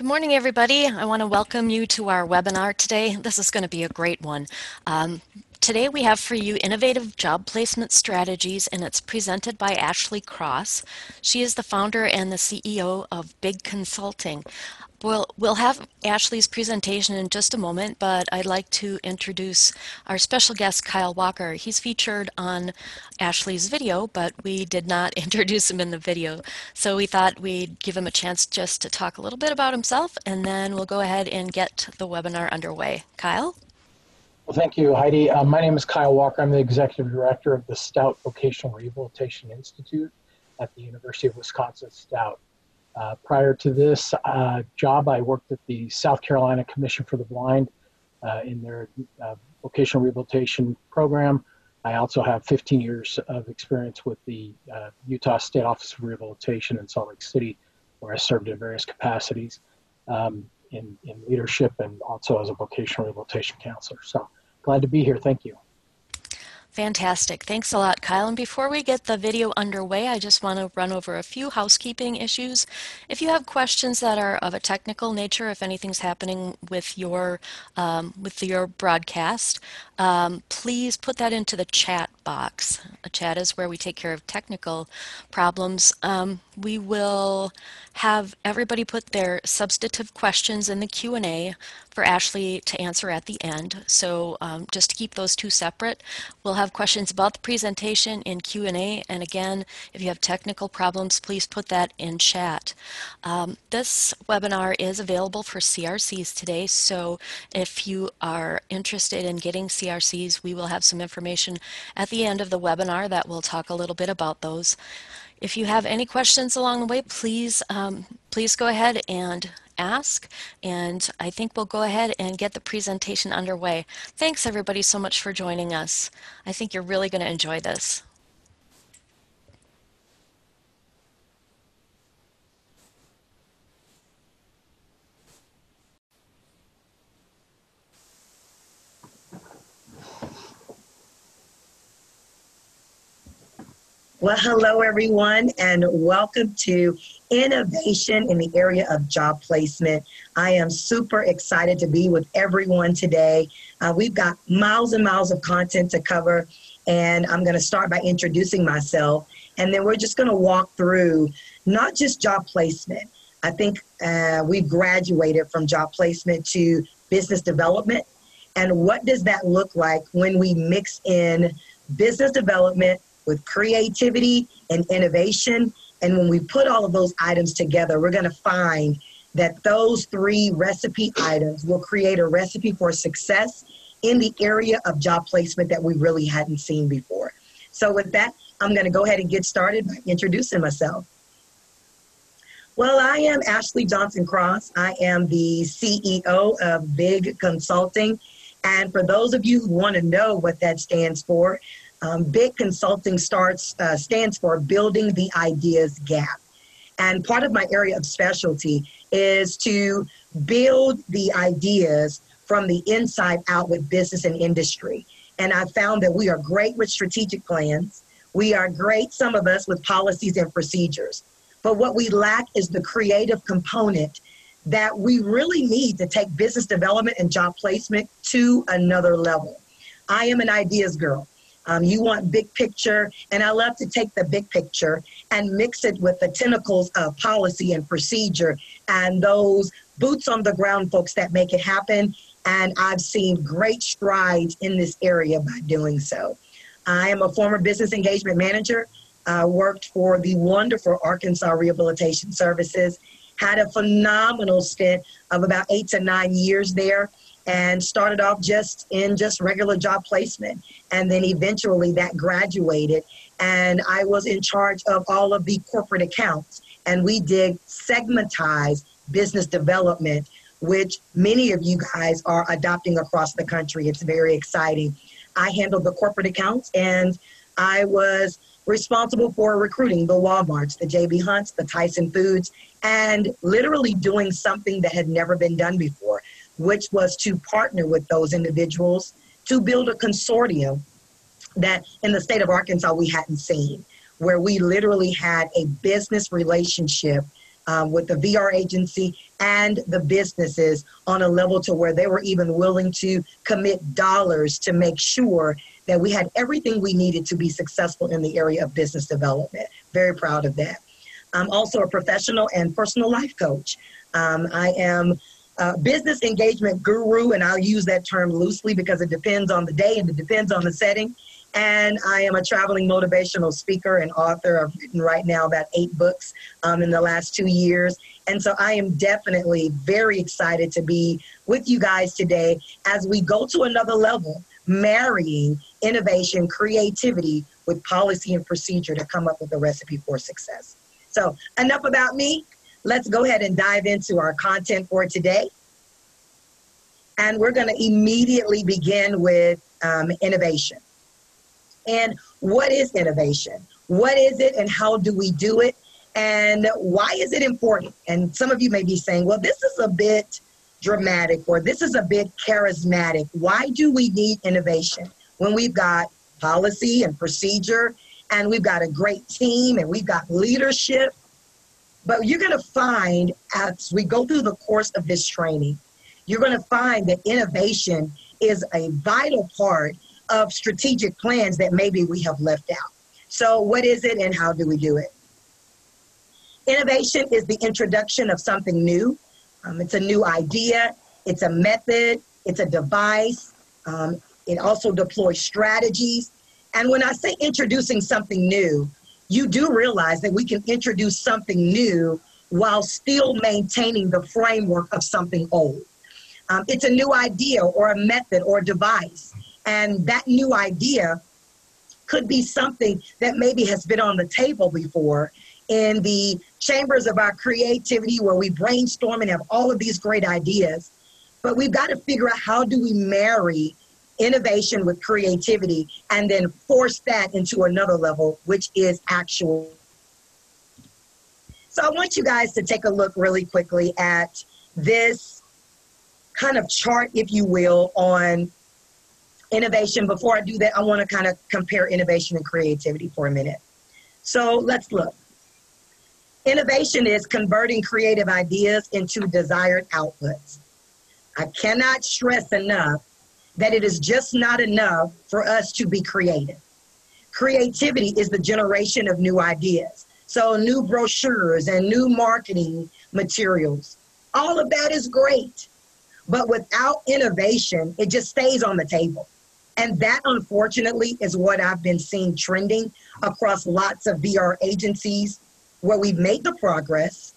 Good morning, everybody. I want to welcome you to our webinar today. This is going to be a great one. Today we have for you innovative job placement strategies, and it's presented by Ashley Cross. She is the founder and the CEO of Big Consulting. We'll have Ashley's presentation in just a moment, but I'd like to introduce our special guest, Kyle Walker. He's featured on Ashley's video, but we did not introduce him in the video. So we thought we'd give him a chance just to talk a little bit about himself, and then we'll go ahead and get the webinar underway. Kyle? Well, thank you, Heidi. My name is Kyle Walker. I'm the Executive Director of the Stout Vocational Rehabilitation Institute at the University of Wisconsin-Stout. Prior to this job, I worked at the South Carolina Commission for the Blind in their vocational rehabilitation program. I also have 15 years of experience with the Utah State Office of Rehabilitation in Salt Lake City, where I served in various capacities in leadership and also as a vocational rehabilitation counselor. So glad to be here. Thank you. Fantastic. Thanks a lot, Kyle. And before we get the video underway, I just want to run over a few housekeeping issues. If you have questions that are of a technical nature, if anything's happening with your broadcast, please put that into the chat box. A chat is where we take care of technical problems. We will have everybody put their substantive questions in the Q&A for Ashley to answer at the end. So just to keep those two separate, we'll have questions about the presentation in Q&A. And again, if you have technical problems, please put that in chat. This webinar is available for CRCs today. So if you are interested in getting CRCs, we will have some information at the end of the webinar that will talk a little bit about those. If you have any questions along the way, please go ahead and ask, and I think we'll go ahead and get the presentation underway. Thanks everybody so much for joining us. I think you're really going to enjoy this. Well, hello everyone, and welcome to Innovation in the area of job placement. I am super excited to be with everyone today. We've got miles and miles of content to cover, and I'm going to start by introducing myself, and then we're just going to walk through not just job placement. I think we've graduated from job placement to business development, and what does that look like when we mix in business development with creativity and innovation. And when we put all of those items together, we're going to find that those three recipe items will create a recipe for success in the area of job placement that we really hadn't seen before. So with that, I'm going to go ahead and get started by introducing myself. Well, I am Ashley Johnson Cross. I am the CEO of Big Consulting. And for those of you who want to know what that stands for, Big Consulting stands for Building the Ideas Gap. And part of my area of specialty is to build the ideas from the inside out with business and industry. And I found that we are great with strategic plans. We are great, some of us, with policies and procedures. But what we lack is the creative component that we really need to take business development and job placement to another level. I am an ideas girl. You want big picture, and I love to take the big picture and mix it with the tentacles of policy and procedure and those boots on the ground folks that make it happen. And I've seen great strides in this area by doing so. I am a former business engagement manager, worked for the wonderful Arkansas Rehabilitation Services, had a phenomenal stint of about 8 to 9 years there, and started off just regular job placement. And then eventually that graduated, and I was in charge of all of the corporate accounts. And we did segmentize business development, which many of you guys are adopting across the country. It's very exciting. I handled the corporate accounts, and I was responsible for recruiting the Walmarts, the J.B. Hunts, the Tyson Foods, and literally doing something that had never been done before, which was to partner with those individuals to build a consortium that in the state of Arkansas we hadn't seen, where we literally had a business relationship with the VR agency and the businesses on a level to where they were even willing to commit dollars to make sure that we had everything we needed to be successful in the area of business development. Very proud of that. I'm also a professional and personal life coach. I am a business engagement guru, and I'll use that term loosely because it depends on the day and it depends on the setting. And I am a traveling motivational speaker and author. I've written right now about 8 books in the last 2 years. And so I am definitely very excited to be with you guys today as we go to another level, marrying innovation, creativity with policy and procedure to come up with a recipe for success. So enough about me. Let's go ahead and dive into our content for today. And we're going to immediately begin with innovation. And what is innovation? What is it and how do we do it? And why is it important? And some of you may be saying, well, this is a bit dramatic or this is a bit charismatic. Why do we need innovation when we've got policy and procedure and we've got a great team and we've got leadership? But you're going to find as we go through the course of this training, you're going to find that innovation is a vital part of strategic plans that maybe we have left out. So what is it and how do we do it? Innovation is the introduction of something new. It's a new idea. It's a method. It's a device. It also deploys strategies. And when I say introducing something new, you do realize that we can introduce something new while still maintaining the framework of something old. It's a new idea or a method or a device. And that new idea could be something that maybe has been on the table before in the chambers of our creativity where we brainstorm and have all of these great ideas. But we've got to figure out how do we marry innovation with creativity and then force that into another level, which is actual. So I want you guys to take a look really quickly at this kind of chart, if you will, on innovation. Before I do that, I want to kind of compare innovation and creativity for a minute. So let's look. Innovation is converting creative ideas into desired outputs. I cannot stress enough that it is just not enough for us to be creative. Creativity is the generation of new ideas. So new brochures and new marketing materials, all of that is great. But without innovation, it just stays on the table. And that, unfortunately, is what I've been seeing trending across lots of VR agencies where we've made the progress,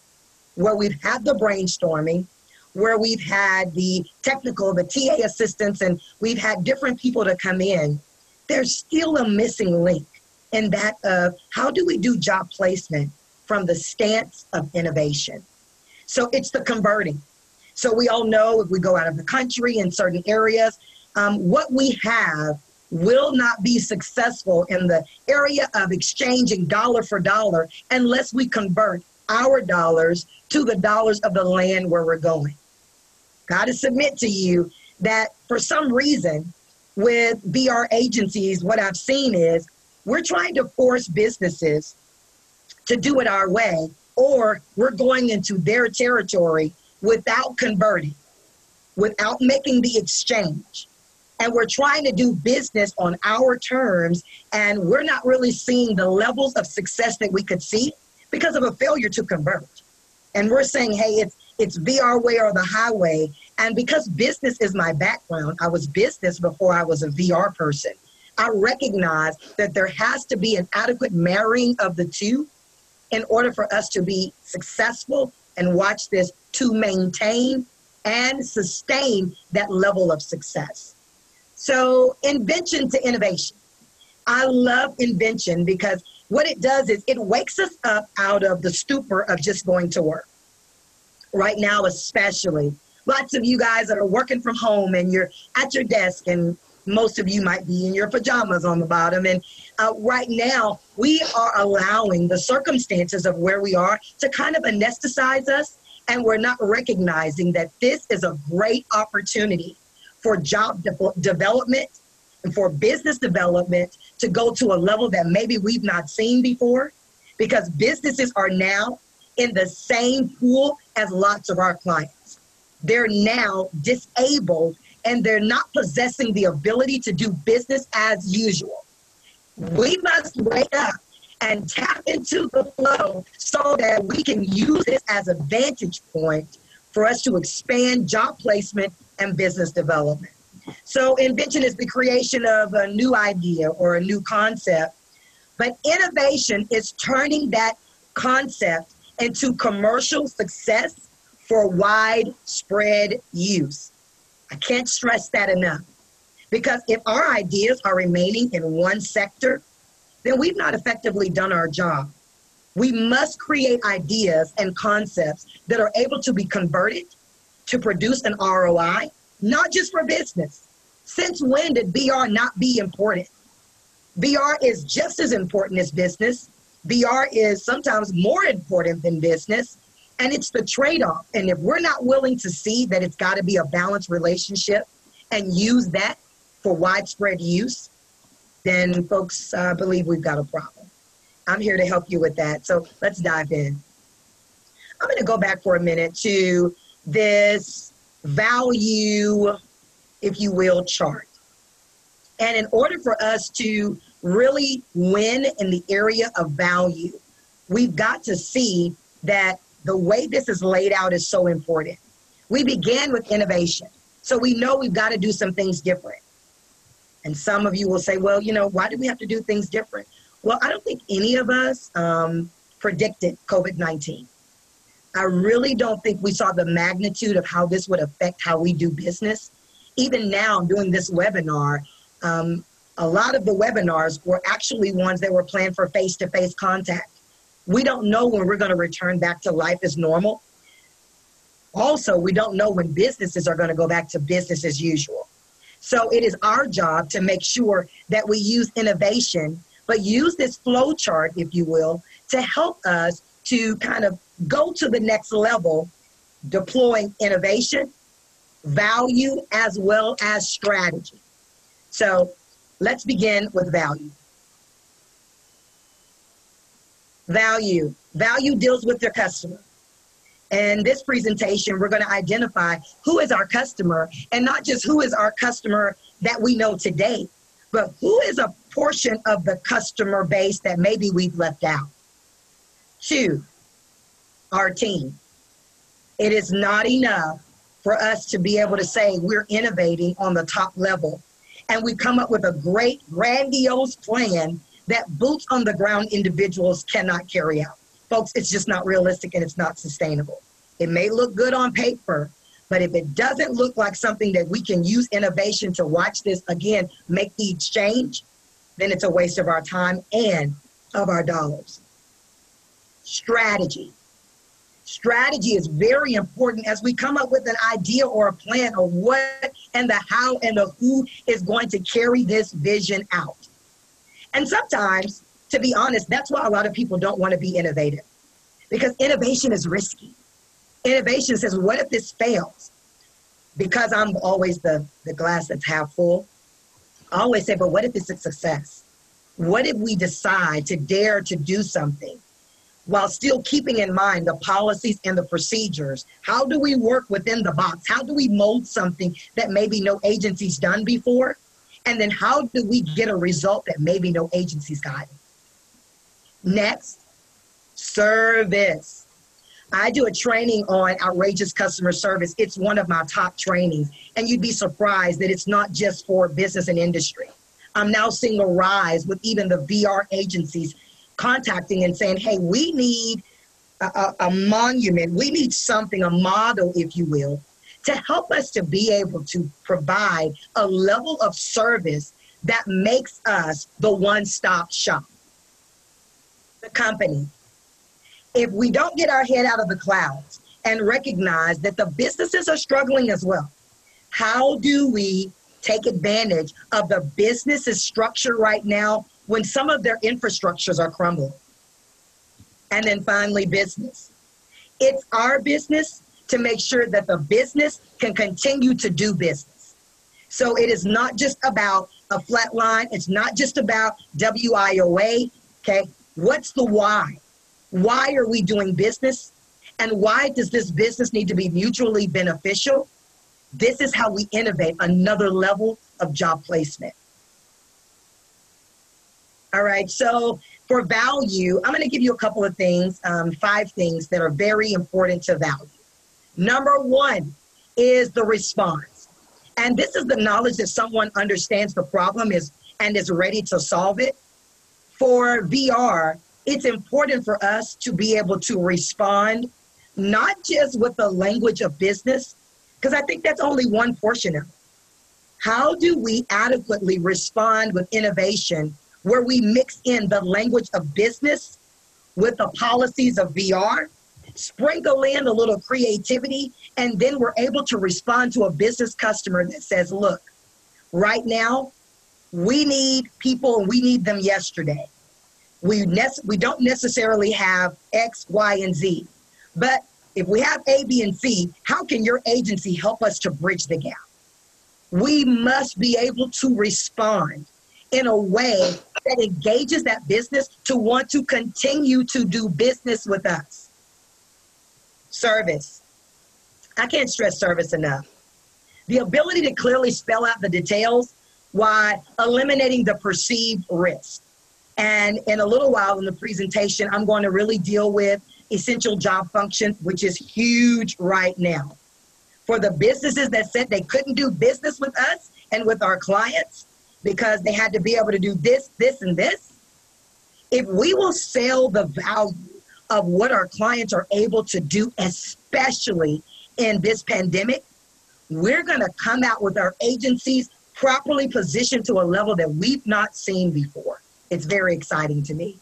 where we've had the brainstorming, where we've had the technical, the TA assistants, and we've had different people to come in. There's still a missing link in that of how do we do job placement from the stance of innovation? So it's the converting. So we all know if we go out of the country in certain areas, what we have will not be successful in the area of exchanging dollar for dollar unless we convert our dollars to the dollars of the land where we're going. Got to submit to you that for some reason with VR agencies, what I've seen is we're trying to force businesses to do it our way, or we're going into their territory without converting, without making the exchange. And we're trying to do business on our terms, and we're not really seeing the levels of success that we could see because of a failure to convert. And we're saying, hey, it's VR way or the highway. And because business is my background, I was business before I was a VR person. I recognize that there has to be an adequate marrying of the two in order for us to be successful and watch this, to maintain and sustain that level of success. So invention to innovation. I love invention because what it does is it wakes us up out of the stupor of just going to work. Right now, especially, lots of you guys that are working from home and you're at your desk, and most of you might be in your pajamas on the bottom. And right now, we are allowing the circumstances of where we are to kind of anesthetize us, and we're not recognizing that this is a great opportunity for job development and for business development to go to a level that maybe we've not seen before, because businesses are now in the same pool as lots of our clients. They're now disabled and they're not possessing the ability to do business as usual. We must wake up and tap into the flow so that we can use this as a vantage point for us to expand job placement and business development. So invention is the creation of a new idea or a new concept, but innovation is turning that concept into commercial success for widespread use. I can't stress that enough, because if our ideas are remaining in one sector, then we've not effectively done our job. We must create ideas and concepts that are able to be converted to produce an ROI, not just for business. Since when did VR not be important? VR is just as important as business. VR is sometimes more important than business, and it's the trade-off. And if we're not willing to see that it's got to be a balanced relationship and use that for widespread use, then folks, I believe we've got a problem. I'm here to help you with that. So let's dive in. I'm going to go back for a minute to this value, if you will, chart. And in order for us to really win in the area of value, we've got to see that the way this is laid out is so important. We began with innovation. So we know we've got to do some things different. And some of you will say, well, you know, why do we have to do things different? Well, I don't think any of us predicted COVID-19. I really don't think we saw the magnitude of how this would affect how we do business. Even now, doing this webinar, a lot of the webinars were actually ones that were planned for face-to-face contact. We don't know when we're going to return back to life as normal. Also, we don't know when businesses are going to go back to business as usual. So it is our job to make sure that we use innovation, but use this flow chart, if you will, to help us to kind of go to the next level, deploying innovation, value, as well as strategy. So let's begin with value. Value. Value deals with your customer. In this presentation, we're going to identify who is our customer, and not just who is our customer that we know today, but who is a portion of the customer base that maybe we've left out. 2, our team. It is not enough for us to be able to say we're innovating on the top level, and we come up with a great, grandiose plan that boots on the ground individuals cannot carry out. Folks, it's just not realistic and it's not sustainable. It may look good on paper, but if it doesn't look like something that we can use innovation to watch this, again, make the exchange, then it's a waste of our time and of our dollars. Strategy. Strategy is very important as we come up with an idea or a plan of what and the how and the who is going to carry this vision out. And sometimes, to be honest, that's why a lot of people don't want to be innovative, because innovation is risky. Innovation says, what if this fails? Because I'm always the glass that's half full, I always say, but what if it's a success? What if we decide to dare to do something while still keeping in mind the policies and the procedures? How do we work within the box? How do we mold something that maybe no agency's done before? And then how do we get a result that maybe no agency's gotten? Next, service. I do a training on outrageous customer service. It's one of my top trainings. And you'd be surprised that it's not just for business and industry. I'm now seeing a rise with even the VR agencies contacting and saying, hey, we need a monument. We need something, a model, if you will, to help us to be able to provide a level of service that makes us the one-stop shop. The company. If we don't get our head out of the clouds and recognize that the businesses are struggling as well, how do we take advantage of the business's structure right now when some of their infrastructures are crumbling? And then finally, business. It's our business to make sure that the business can continue to do business. So it is not just about a flat line. It's not just about WIOA, okay? What's the why? Why are we doing business? And why does this business need to be mutually beneficial? This is how we innovate another level of job placement. All right, so for value, I'm going to give you a couple of things, 5 things that are very important to value. Number 1 is the response. And this is the knowledge that someone understands the problem and is ready to solve it. For VR, it's important for us to be able to respond, not just with the language of business, because I think that's only one portion of it. How do we adequately respond with innovation where we mix in the language of business with the policies of VR, sprinkle in a little creativity, and then we're able to respond to a business customer that says, look, right now, we need people and we need them yesterday. We don't necessarily have X, Y, and Z, but if we have A, B, and C, how can your agency help us to bridge the gap? We must be able to respond in a way that engages that business to want to continue to do business with us. Service. I can't stress service enough. The ability to clearly spell out the details while eliminating the perceived risk. And in a little while in the presentation, I'm going to really deal with essential job functions, which is huge right now. For the businesses that said they couldn't do business with us and with our clients because they had to be able to do this, this, and this, if we will sell the value of what our clients are able to do, especially in this pandemic, we're going to come out with our agencies properly positioned to a level that we've not seen before. It's very exciting to me.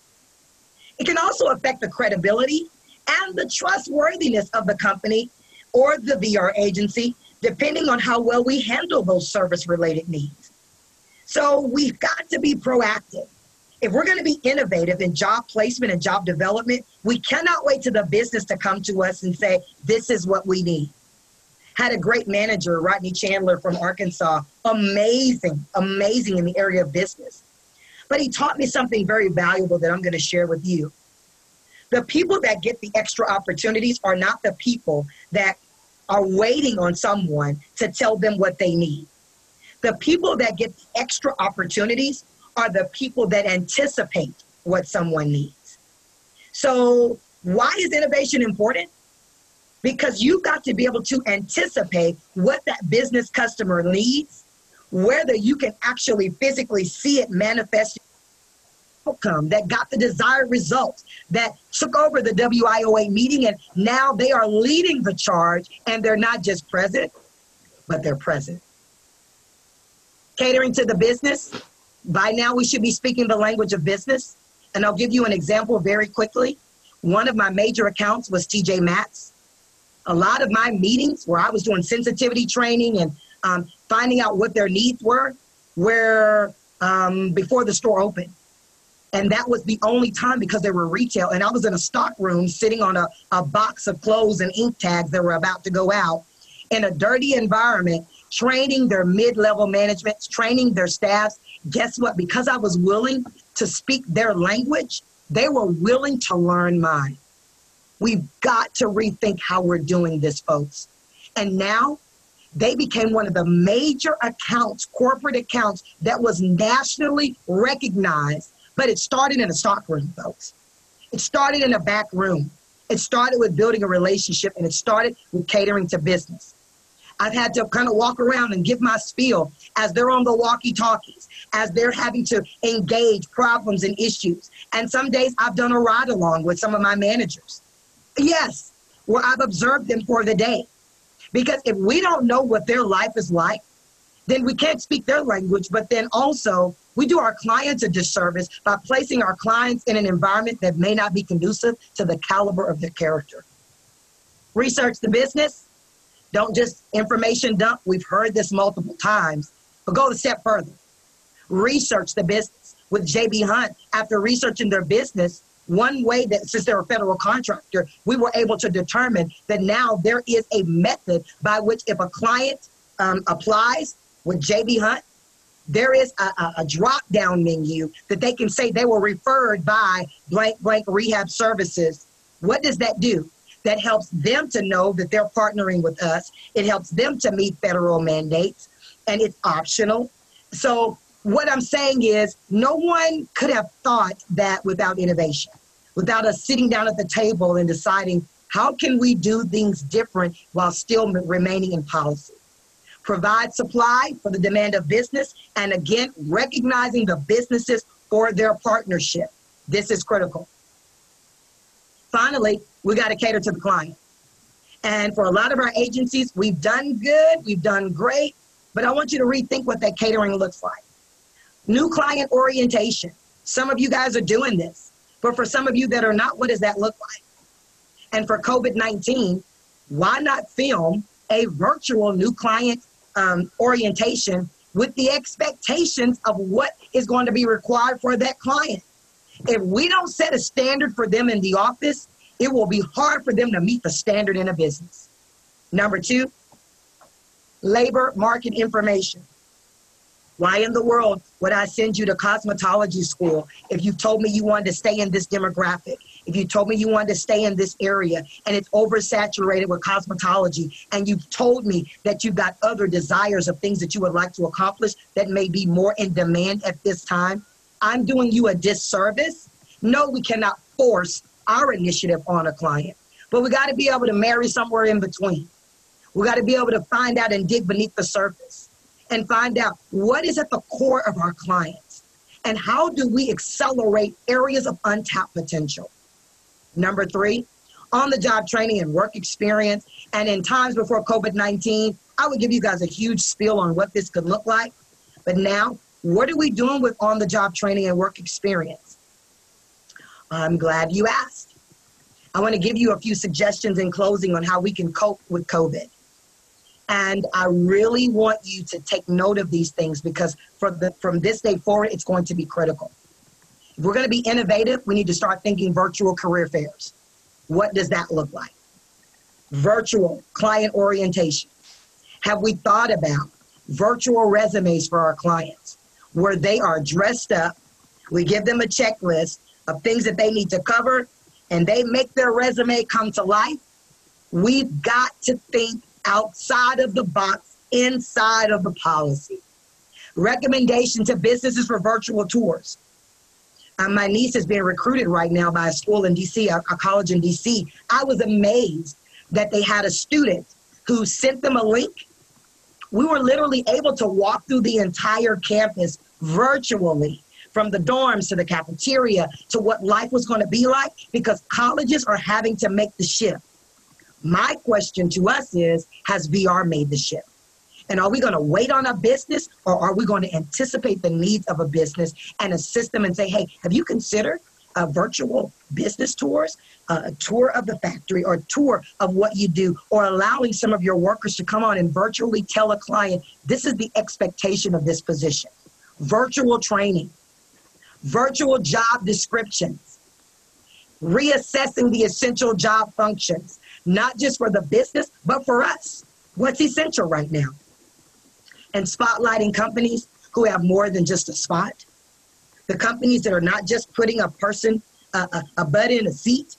It can also affect the credibility and the trustworthiness of the company or the VR agency, depending on how well we handle those service-related needs. So we've got to be proactive. If we're going to be innovative in job placement and job development, we cannot wait to the business to come to us and say, this is what we need. Had a great manager, Rodney Chandler from Arkansas, amazing in the area of business. But he taught me something very valuable that I'm going to share with you. The people that get the extra opportunities are not the people that are waiting on someone to tell them what they need. The people that get the extra opportunities are the people that anticipate what someone needs. So why is innovation important? Because you've got to be able to anticipate what that business customer needs, whether you can actually physically see it manifest outcome that got the desired results, that took over the WIOA meeting, and now they are leading the charge, and they're not just present, but they're present. Catering to the business, by now we should be speaking the language of business, and I'll give you an example very quickly. One of my major accounts was TJ Maxx. A lot of my meetings where I was doing sensitivity training and finding out what their needs were before the store opened. And that was the only time because they were retail. And I was in a stock room sitting on a box of clothes and ink tags that were about to go out in a dirty environment, training their mid-level management, training their staffs. Guess what? Because I was willing to speak their language, they were willing to learn mine. We've got to rethink how we're doing this, folks. And now they became one of the major accounts, corporate accounts, that was nationally recognized. But it started in a stockroom, folks. It started in a back room. It started with building a relationship, and it started with catering to business. I've had to kind of walk around and give my spiel as they're on the walkie-talkies, as they're having to engage problems and issues. And some days I've done a ride-along with some of my managers. Yes, where I've observed them for the day. Because if we don't know what their life is like, then we can't speak their language, but then also we do our clients a disservice by placing our clients in an environment that may not be conducive to the caliber of their character. Research the business. Don't just information dump. We've heard this multiple times, but go a step further. Research the business. With J.B. Hunt, after researching their business, one way that, since they're a federal contractor, we were able to determine that now there is a method by which if a client applies with J.B. Hunt, there is a drop-down menu that they can say they were referred by blank, blank rehab services. What does that do? That helps them to know that they're partnering with us. It helps them to meet federal mandates, and it's optional. So what I'm saying is no one could have thought that without innovation, without us sitting down at the table and deciding how can we do things different while still remaining in policy. Provide supply for the demand of business, and again, recognizing the businesses for their partnership. This is critical. Finally, we got to cater to the client. And for a lot of our agencies, we've done good, we've done great, but I want you to rethink what that catering looks like. New client orientation. Some of you guys are doing this, but for some of you that are not, what does that look like? And for COVID-19, why not film a virtual new client orientation with the expectations of what is going to be required for that client? If we don't set a standard for them in the office, it will be hard for them to meet the standard in a business. Number two, labor market information. Why in the world would I send you to cosmetology school if you told me you wanted to stay in this demographic, if you told me you wanted to stay in this area and it's oversaturated with cosmetology, and you've told me that you've got other desires of things that you would like to accomplish that may be more in demand at this time? I'm doing you a disservice. No, we cannot force our initiative on a client, but we got to be able to marry somewhere in between. We got to be able to find out and dig beneath the surface and find out what is at the core of our clients and how do we accelerate areas of untapped potential. Number three, on-the-job training and work experience. And in times before COVID-19, I would give you guys a huge spiel on what this could look like. But now, what are we doing with on-the-job training and work experience? I'm glad you asked. I want to give you a few suggestions in closing on how we can cope with COVID. And I really want you to take note of these things because from this day forward, it's going to be critical. If we're going to be innovative, we need to start thinking virtual career fairs. What does that look like? Virtual client orientation. Have we thought about virtual resumes for our clients where they are dressed up? We give them a checklist of things that they need to cover and they make their resume come to life. We've got to think outside of the box, inside of the policy. Recommendation to businesses for virtual tours. My niece is being recruited right now by a school in DC, a college in DC. I was amazed that they had a student who sent them a link. We were literally able to walk through the entire campus virtually, from the dorms to the cafeteria to what life was going to be like, because colleges are having to make the shift. My question to us is, has VR made the shift? And are we going to wait on a business, or are we going to anticipate the needs of a business and assist them and say, hey, have you considered virtual business tours, a tour of the factory or a tour of what you do, or allowing some of your workers to come on and virtually tell a client, this is the expectation of this position. Virtual training, virtual job descriptions, reassessing the essential job functions, not just for the business, but for us. What's essential right now? And spotlighting companies who have more than just a spot. The companies that are not just putting a person, a butt in a seat.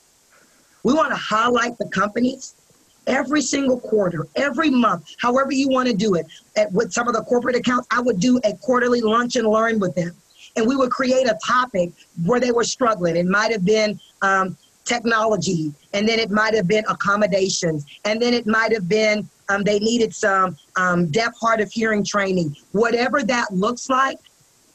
We want to highlight the companies every single quarter, every month, however you want to do it. With some of the corporate accounts, I would do a quarterly lunch and learn with them. And we would create a topic where they were struggling. It might have been technology, and then it might have been accommodations, and then it might have been they needed some deaf, hard of hearing training. Whatever that looks like,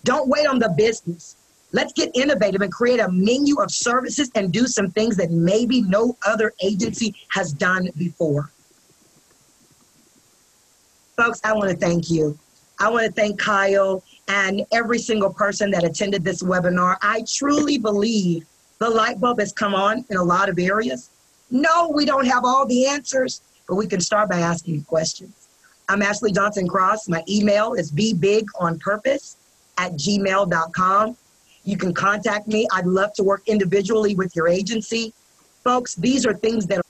don't wait on the business. Let's get innovative and create a menu of services and do some things that maybe no other agency has done before. Folks, I want to thank you. I want to thank Kyle and every single person that attended this webinar. I truly believe the light bulb has come on in a lot of areas. No, we don't have all the answers, but we can start by asking questions. I'm Ashley Johnson Cross. My email is bebigonpurpose@gmail.com. You can contact me. I'd love to work individually with your agency. Folks, these are things that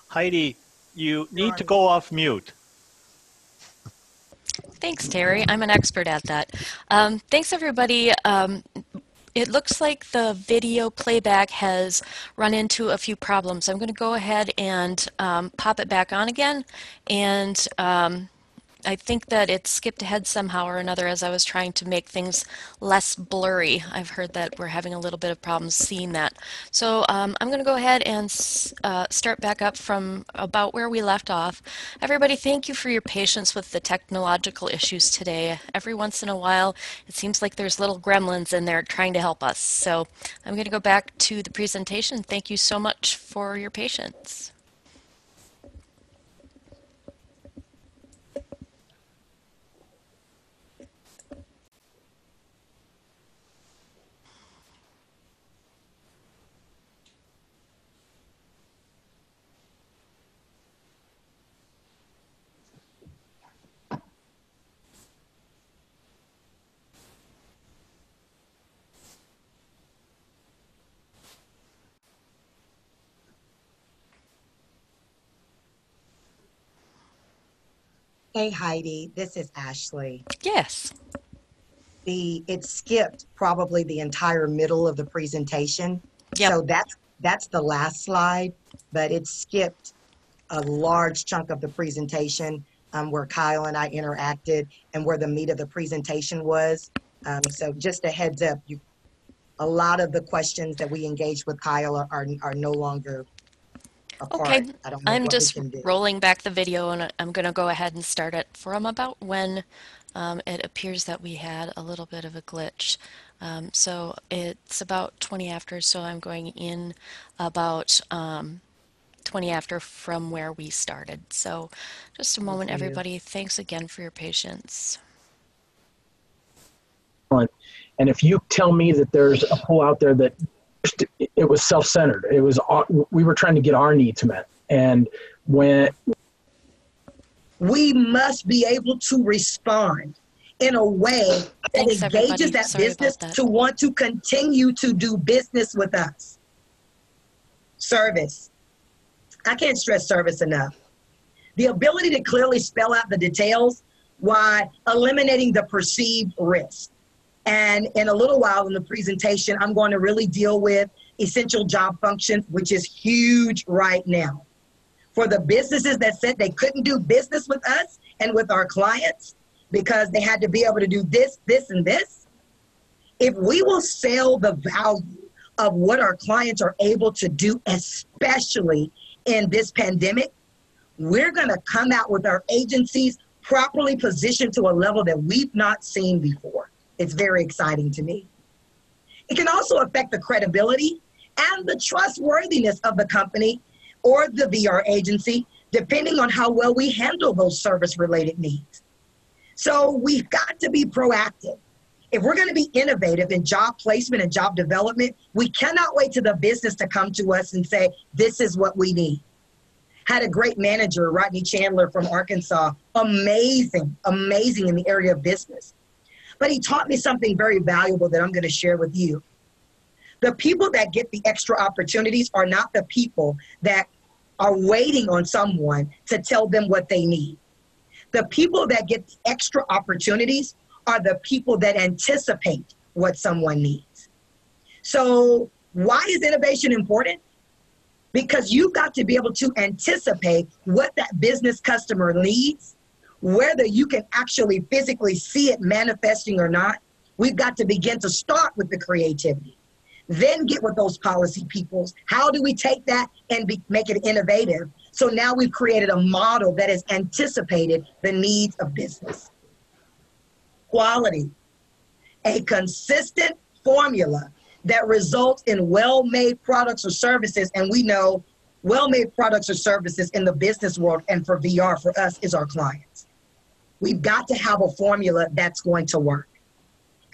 Heidi, you You're need on to mute. go off mute. Thanks, Terry. I'm an expert at that. Thanks, everybody. It looks like the video playback has run into a few problems. I'm going to go ahead and pop it back on again. And I think that it skipped ahead somehow or another as I was trying to make things less blurry. I've heard that we're having a little bit of problems seeing that. So I'm going to go ahead and start back up from about where we left off. Everybody, thank you for your patience with the technological issues today. Every once in a while, it seems like there's little gremlins in there trying to help us. So I'm going to go back to the presentation. Thank you so much for your patience. Hey, Heidi, this is Ashley. Yes. It skipped probably the entire middle of the presentation. Yep. So that's the last slide, but it skipped a large chunk of the presentation where Kyle and I interacted and where the meat of the presentation was. So just a heads up, a lot of the questions that we engaged with Kyle are no longer a Okay, part. I don't know I'm what we just can do. rolling back the video and I'm going to go ahead and start it from about when it appears that we had a little bit of a glitch. So it's about 20 after, so I'm going in about 20 after from where we started. So just a Thank moment, you. everybody. Thanks again for your patience. And if you tell me that there's a pool out there that it was self-centered, it was we were trying to get our needs met, and when We must be able to respond in a way that Thanks, engages everybody. that Sorry business about that. to want to continue to do business with us. Service. I can't stress service enough. The ability to clearly spell out the details while eliminating the perceived risk. And in a little while in the presentation, I'm going to really deal with essential job functions, which is huge right now. For the businesses that said they couldn't do business with us and with our clients because they had to be able to do this, this, and this, if we will sell the value of what our clients are able to do, especially in this pandemic, we're going to come out with our agencies properly positioned to a level that we've not seen before. It's very exciting to me. It can also affect the credibility and the trustworthiness of the company or the VR agency, depending on how well we handle those service-related needs. So we've got to be proactive. If we're going to be innovative in job placement and job development, we cannot wait to the business to come to us and say, this is what we need. Had a great manager, Rodney Chandler from Arkansas, amazing in the area of business. But he taught me something very valuable that I'm going to share with you. The people that get the extra opportunities are not the people that are waiting on someone to tell them what they need. The people that get the extra opportunities are the people that anticipate what someone needs. So why is innovation important? Because you've got to be able to anticipate what that business customer needs, whether you can actually physically see it manifesting or not. We've got to begin to start with the creativity, then get with those policy peoples. How do we take that and make it innovative? So now we've created a model that has anticipated the needs of business. Quality, a consistent formula that results in well-made products or services. And we know well-made products or services in the business world and for VR for us is our clients. We've got to have a formula that's going to work.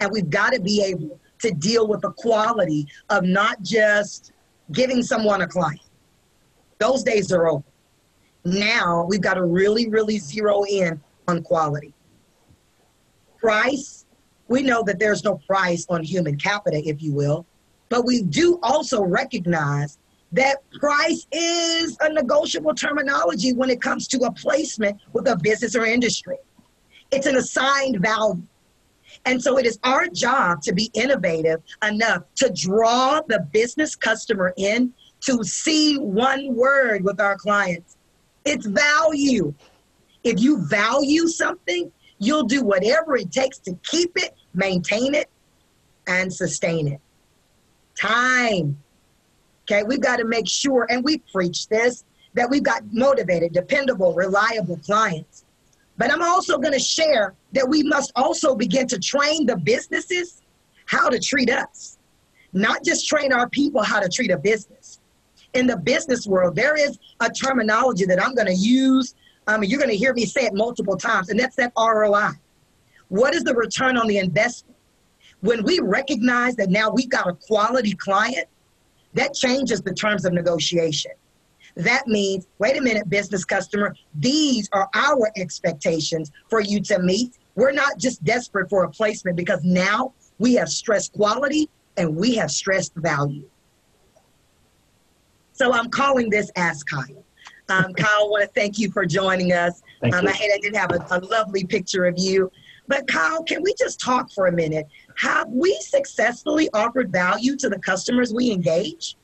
And we've got to be able to deal with the quality of not just giving someone a client. Those days are over. Now we've got to really, really zero in on quality. Price, we know that there's no price on human capital, if you will, but we do also recognize that price is a negotiable terminology when it comes to a placement with a business or industry. It's an assigned value. And so it is our job to be innovative enough to draw the business customer in to see one word with our clients. It's value. If you value something, you'll do whatever it takes to keep it, maintain it, and sustain it. Time. Okay, we've got to make sure, and we preach this, that we've got motivated, dependable, reliable clients. But I'm also going to share that we must also begin to train the businesses how to treat us, not just train our people how to treat a business. In the business world, there is a terminology that I'm going to use. You're going to hear me say it multiple times, and that's that ROI. What is the return on the investment? When we recognize that now we've got a quality client, that changes the terms of negotiation. That means, wait a minute, business customer, these are our expectations for you to meet. We're not just desperate for a placement because now we have stressed quality and we have stressed value. So I'm calling this Ask Kyle. Kyle, I want to thank you for joining us. I didn't have a lovely picture of you. But Kyle, can we just talk for a minute? Have we successfully offered value to the customers we engage?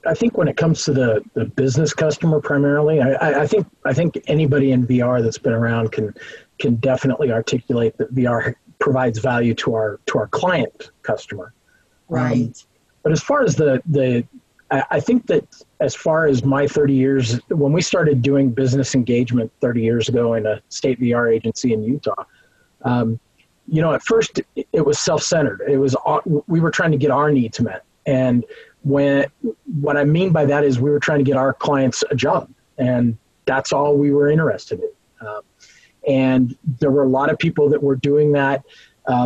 I think when it comes to the business customer primarily, I think anybody in VR that's been around can definitely articulate that VR provides value to our client customer. Right. But as far as I think that as far as my 30 years, when we started doing business engagement 30 years ago in a state VR agency in Utah, at first it was self-centered. We were trying to get our needs met. And what I mean by that is we were trying to get our clients a job, and that's all we were interested in. And there were a lot of people that were doing that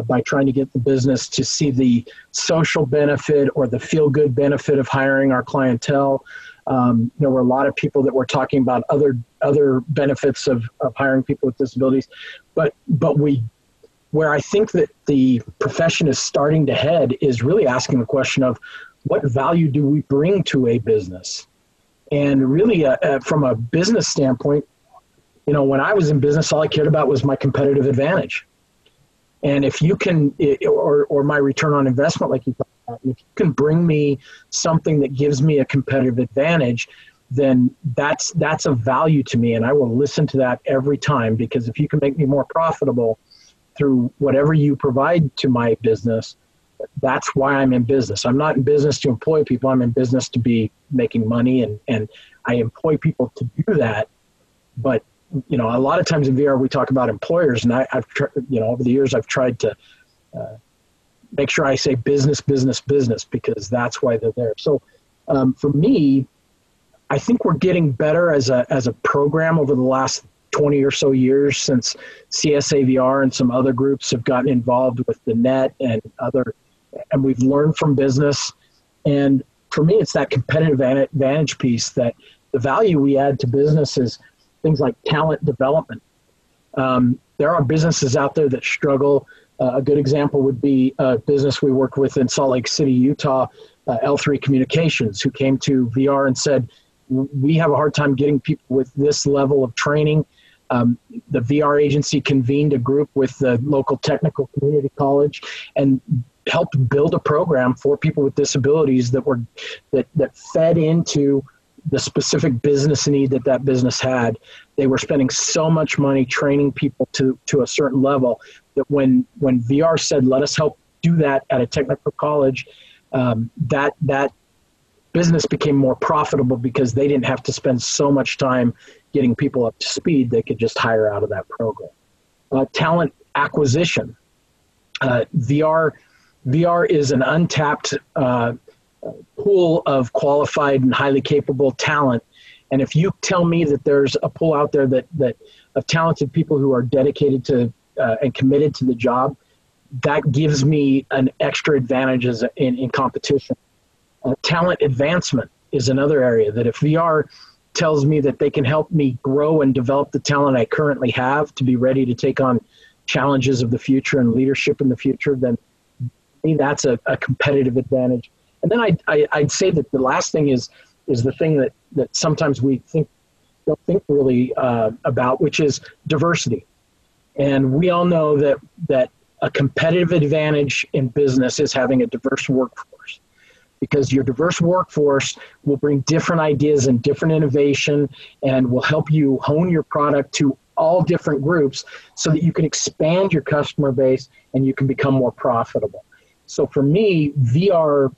by trying to get the business to see the social benefit or the feel-good benefit of hiring our clientele. There were a lot of people that were talking about other benefits of hiring people with disabilities, but where I think that the profession is starting to head is really asking the question of what value do we bring to a business? And really from a business standpoint, when I was in business, all I cared about was my competitive advantage. And if you can, or my return on investment, like you talked about, if you can bring me something that gives me a competitive advantage, then that's a value to me. And I will listen to that every time, because if you can make me more profitable through whatever you provide to my business, that's why I'm in business. I'm not in business to employ people. I'm in business to be making money, and I employ people to do that. But a lot of times in VR we talk about employers, and I've over the years I've tried to make sure I say business, business, business, because that's why they're there. So for me, I think we're getting better as a program over the last 20 or so years, since CSAVR and some other groups have gotten involved with the net and we've learned from business. And for me, it's that competitive advantage piece, that the value we add to business is things like talent development. There are businesses out there that struggle. A good example would be a business we worked with in Salt Lake City, Utah, L3 Communications, who came to VR and said, we have a hard time getting people with this level of training. The VR agency convened a group with the local technical community college and helped build a program for people with disabilities that fed into the specific business need that business had. They were spending so much money training people to a certain level that when VR said, let us help do that at a technical college, that business became more profitable because they didn't have to spend so much time getting people up to speed. They could just hire out of that program. Talent acquisition. VR is an untapped pool of qualified and highly capable talent. And if you tell me that there's a pool out there that of talented people who are dedicated to and committed to the job, that gives me an extra advantage in competition. Talent advancement is another area that if VR tells me that they can help me grow and develop the talent I currently have to be ready to take on challenges of the future and leadership in the future, then that's a competitive advantage. And then I'd say that the last thing is the thing that sometimes we don't think really about, which is diversity. And we all know that a competitive advantage in business is having a diverse workforce, because your diverse workforce will bring different ideas and different innovation and will help you hone your product to all different groups so that you can expand your customer base and you can become more profitable. So for me, VR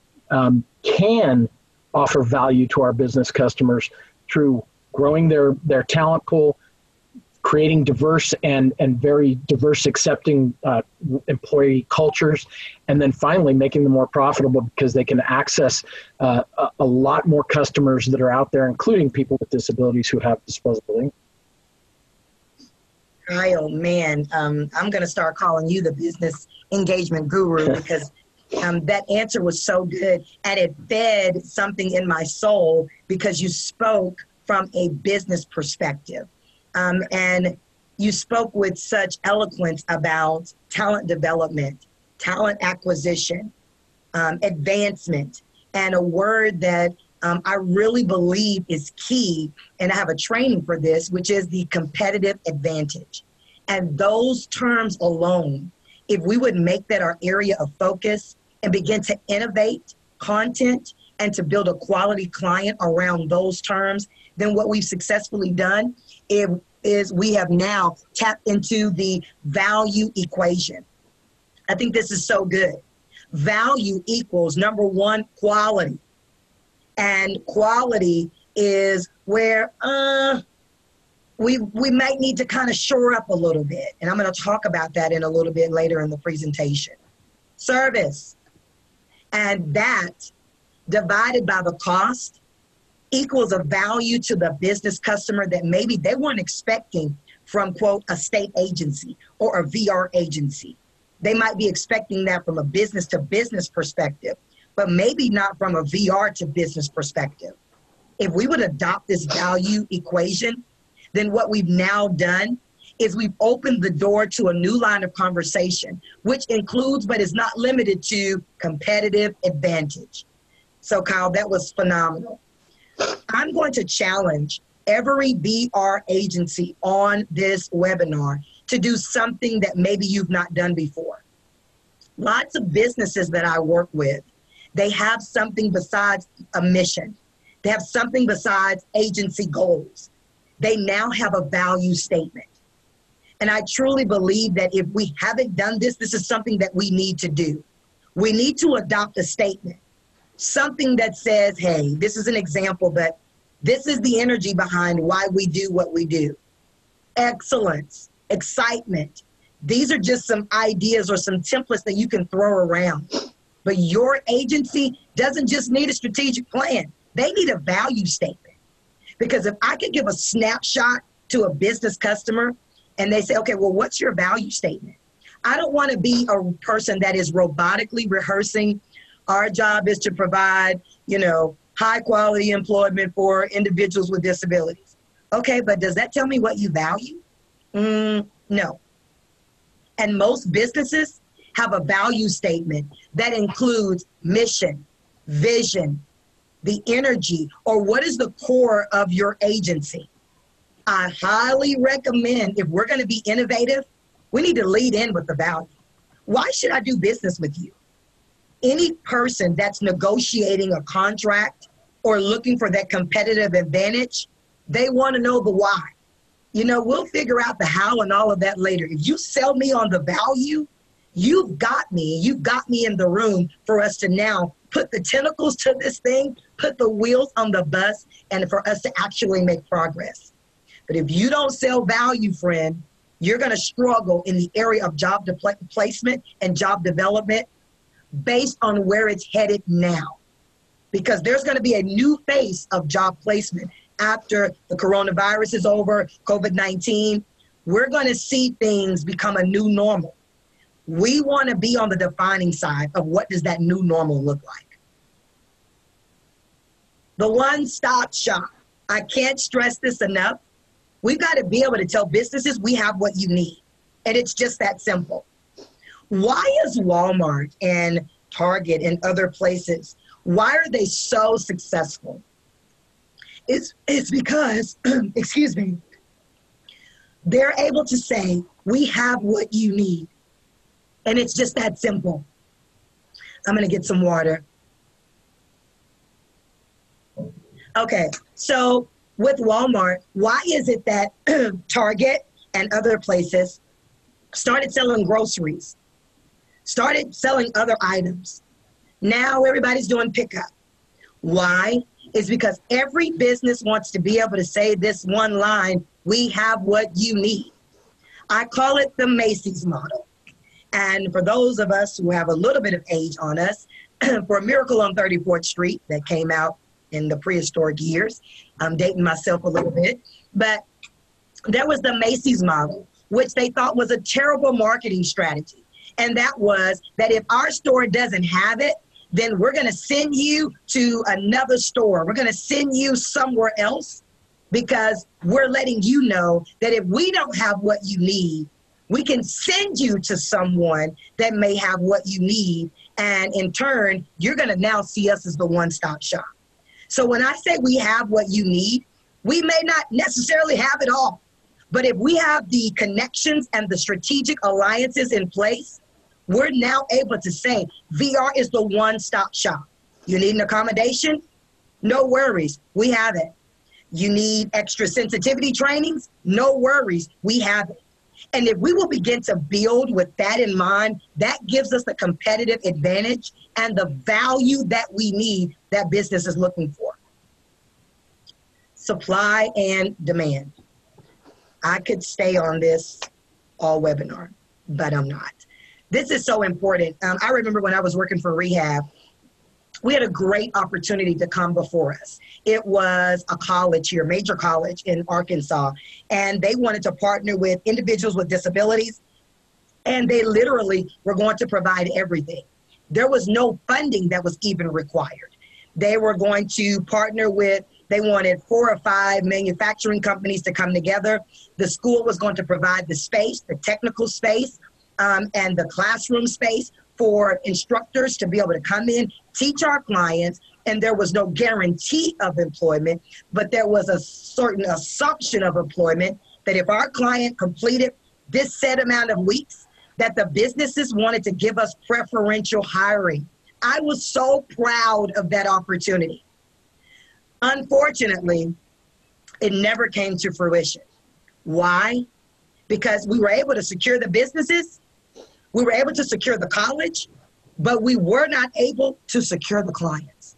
can offer value to our business customers through growing their talent pool, creating diverse and very diverse accepting employee cultures, and then finally making them more profitable because they can access a lot more customers that are out there, including people with disabilities who have disposable income. Oh man, I'm going to start calling you the business engagement guru because that answer was so good, and it fed something in my soul because you spoke from a business perspective. And you spoke with such eloquence about talent development, talent acquisition, advancement, and a word that I really believe is key, and I have a training for this, which is the competitive advantage. And those terms alone, if we would make that our area of focus and begin to innovate content and to build a quality client around those terms, then what we've successfully done is we have now tapped into the value equation. I think this is so good. Value equals, number one, quality. And quality is where we might need to kind of shore up a little bit. And I'm going to talk about that in a little bit later in the presentation. Service. And that divided by the cost equals a value to the business customer that maybe they weren't expecting from, quote, a state agency or a VR agency. They might be expecting that from a business to business perspective, but maybe not from a VR to business perspective. If we would adopt this value equation, then what we've now done is we've opened the door to a new line of conversation, which includes but is not limited to competitive advantage. So Kyle, that was phenomenal. I'm going to challenge every VR agency on this webinar to do something that maybe you've not done before. Lots of businesses that I work with, they have something besides a mission. They have something besides agency goals. They now have a value statement. And I truly believe that if we haven't done this, this is something that we need to do. We need to adopt a statement, something that says, hey, this is an example, but this is the energy behind why we do what we do. Excellence, excitement. These are just some ideas or some templates that you can throw around. But your agency doesn't just need a strategic plan. They need a value statement. Because if I could give a snapshot to a business customer and they say, okay, well, what's your value statement? I don't want to be a person that is robotically rehearsing. Our job is to provide, high quality employment for individuals with disabilities. Okay, but does that tell me what you value? No. And most businesses have a value statement that includes mission, vision, the energy, or what is the core of your agency. I highly recommend, if we're going to be innovative, we need to lead in with the value. Why should I do business with you? Any person that's negotiating a contract or looking for that competitive advantage, they want to know the why. We'll figure out the how and all of that later. If you sell me on the value, you've got me in the room for us to now put the tentacles to this thing, put the wheels on the bus, and for us to actually make progress. But if you don't sell value, friend, you're going to struggle in the area of job placement and job development based on where it's headed now. Because there's going to be a new phase of job placement after the coronavirus is over, COVID-19. We're going to see things become a new normal. We want to be on the defining side of what does that new normal look like. The one-stop shop. I can't stress this enough. We've got to be able to tell businesses we have what you need. And it's just that simple. Why is Walmart and Target and other places, Why are they so successful? It's because, excuse me, they're able to say, we have what you need. And it's just that simple. I'm going to get some water. Okay, so with Walmart, why is it that Target and other places started selling groceries, started selling other items? Now everybody's doing pickup. Why? It's because every business wants to be able to say this one line, we have what you need. I call it the Macy's model. And for those of us who have a little bit of age on us, for Miracle on 34th Street that came out in the prehistoric years, I'm dating myself a little bit, but there was the Macy's model, which they thought was a terrible marketing strategy. And that was that if our store doesn't have it, then we're going to send you to another store. We're going to send you somewhere else because we're letting you know that if we don't have what you need, we can send you to someone that may have what you need. And in turn, you're going to now see us as the one-stop shop. So when I say we have what you need, we may not necessarily have it all. But if we have the connections and the strategic alliances in place, we're now able to say VR is the one-stop shop. You need an accommodation? No worries, we have it. You need extra sensitivity trainings? No worries, we have it. And if we will begin to build with that in mind, that gives us the competitive advantage and the value that we need that business is looking for. Supply and demand. I could stay on this all webinar, but I'm not. This is so important. I remember when I was working for rehab, we had a great opportunity to come before us. It was a college here, major college in Arkansas, and they wanted to partner with individuals with disabilities, and they literally were going to provide everything. There was no funding that was even required. They were going to partner with, they wanted 4 or 5 manufacturing companies to come together. The school was going to provide the space, the technical space, and the classroom space for instructors to be able to come in, teach our clients, and there was no guarantee of employment, but there was a certain assumption of employment that if our client completed this set amount of weeks, that the businesses wanted to give us preferential hiring. I was so proud of that opportunity. Unfortunately, it never came to fruition. Why? Because we were able to secure the businesses, we were able to secure the college, but we were not able to secure the clients.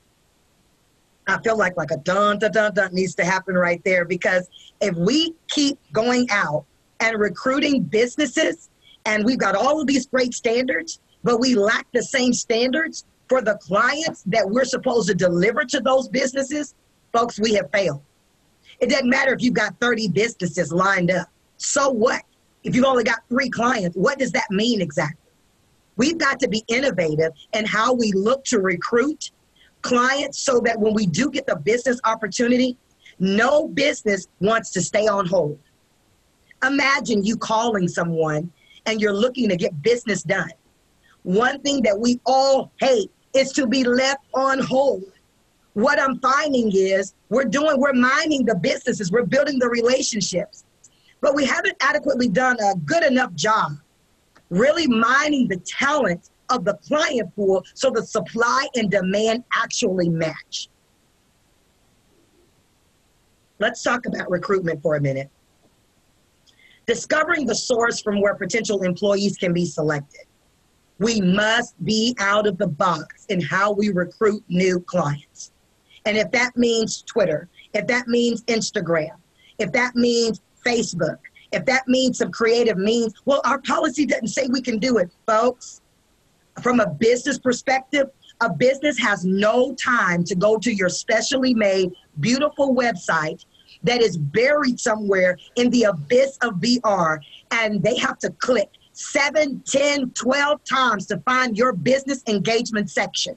I feel like a dun, dun, dun, dun needs to happen right there, because if we keep going out and recruiting businesses and we've got all of these great standards, but we lack the same standards for the clients that we're supposed to deliver to those businesses, folks, we have failed. It doesn't matter if you've got 30 businesses lined up. So what? If you've only got 3 clients, what does that mean exactly? We've got to be innovative in how we look to recruit clients so that when we do get the business opportunity, no business wants to stay on hold. Imagine you calling someone and you're looking to get business done. One thing that we all hate is to be left on hold. What I'm finding is we're mining the businesses, we're building the relationships, but we haven't adequately done a good enough job really mining the talent of the client pool so the supply and demand actually match. Let's talk about recruitment for a minute. Discovering the source from where potential employees can be selected. We must be out of the box in how we recruit new clients. And if that means Twitter, if that means Instagram, if that means Facebook, if that means some creative means, well, our policy doesn't say we can do it, folks. From a business perspective, a business has no time to go to your specially made, beautiful website that is buried somewhere in the abyss of VR, and they have to click 7, 10, 12 times to find your business engagement section.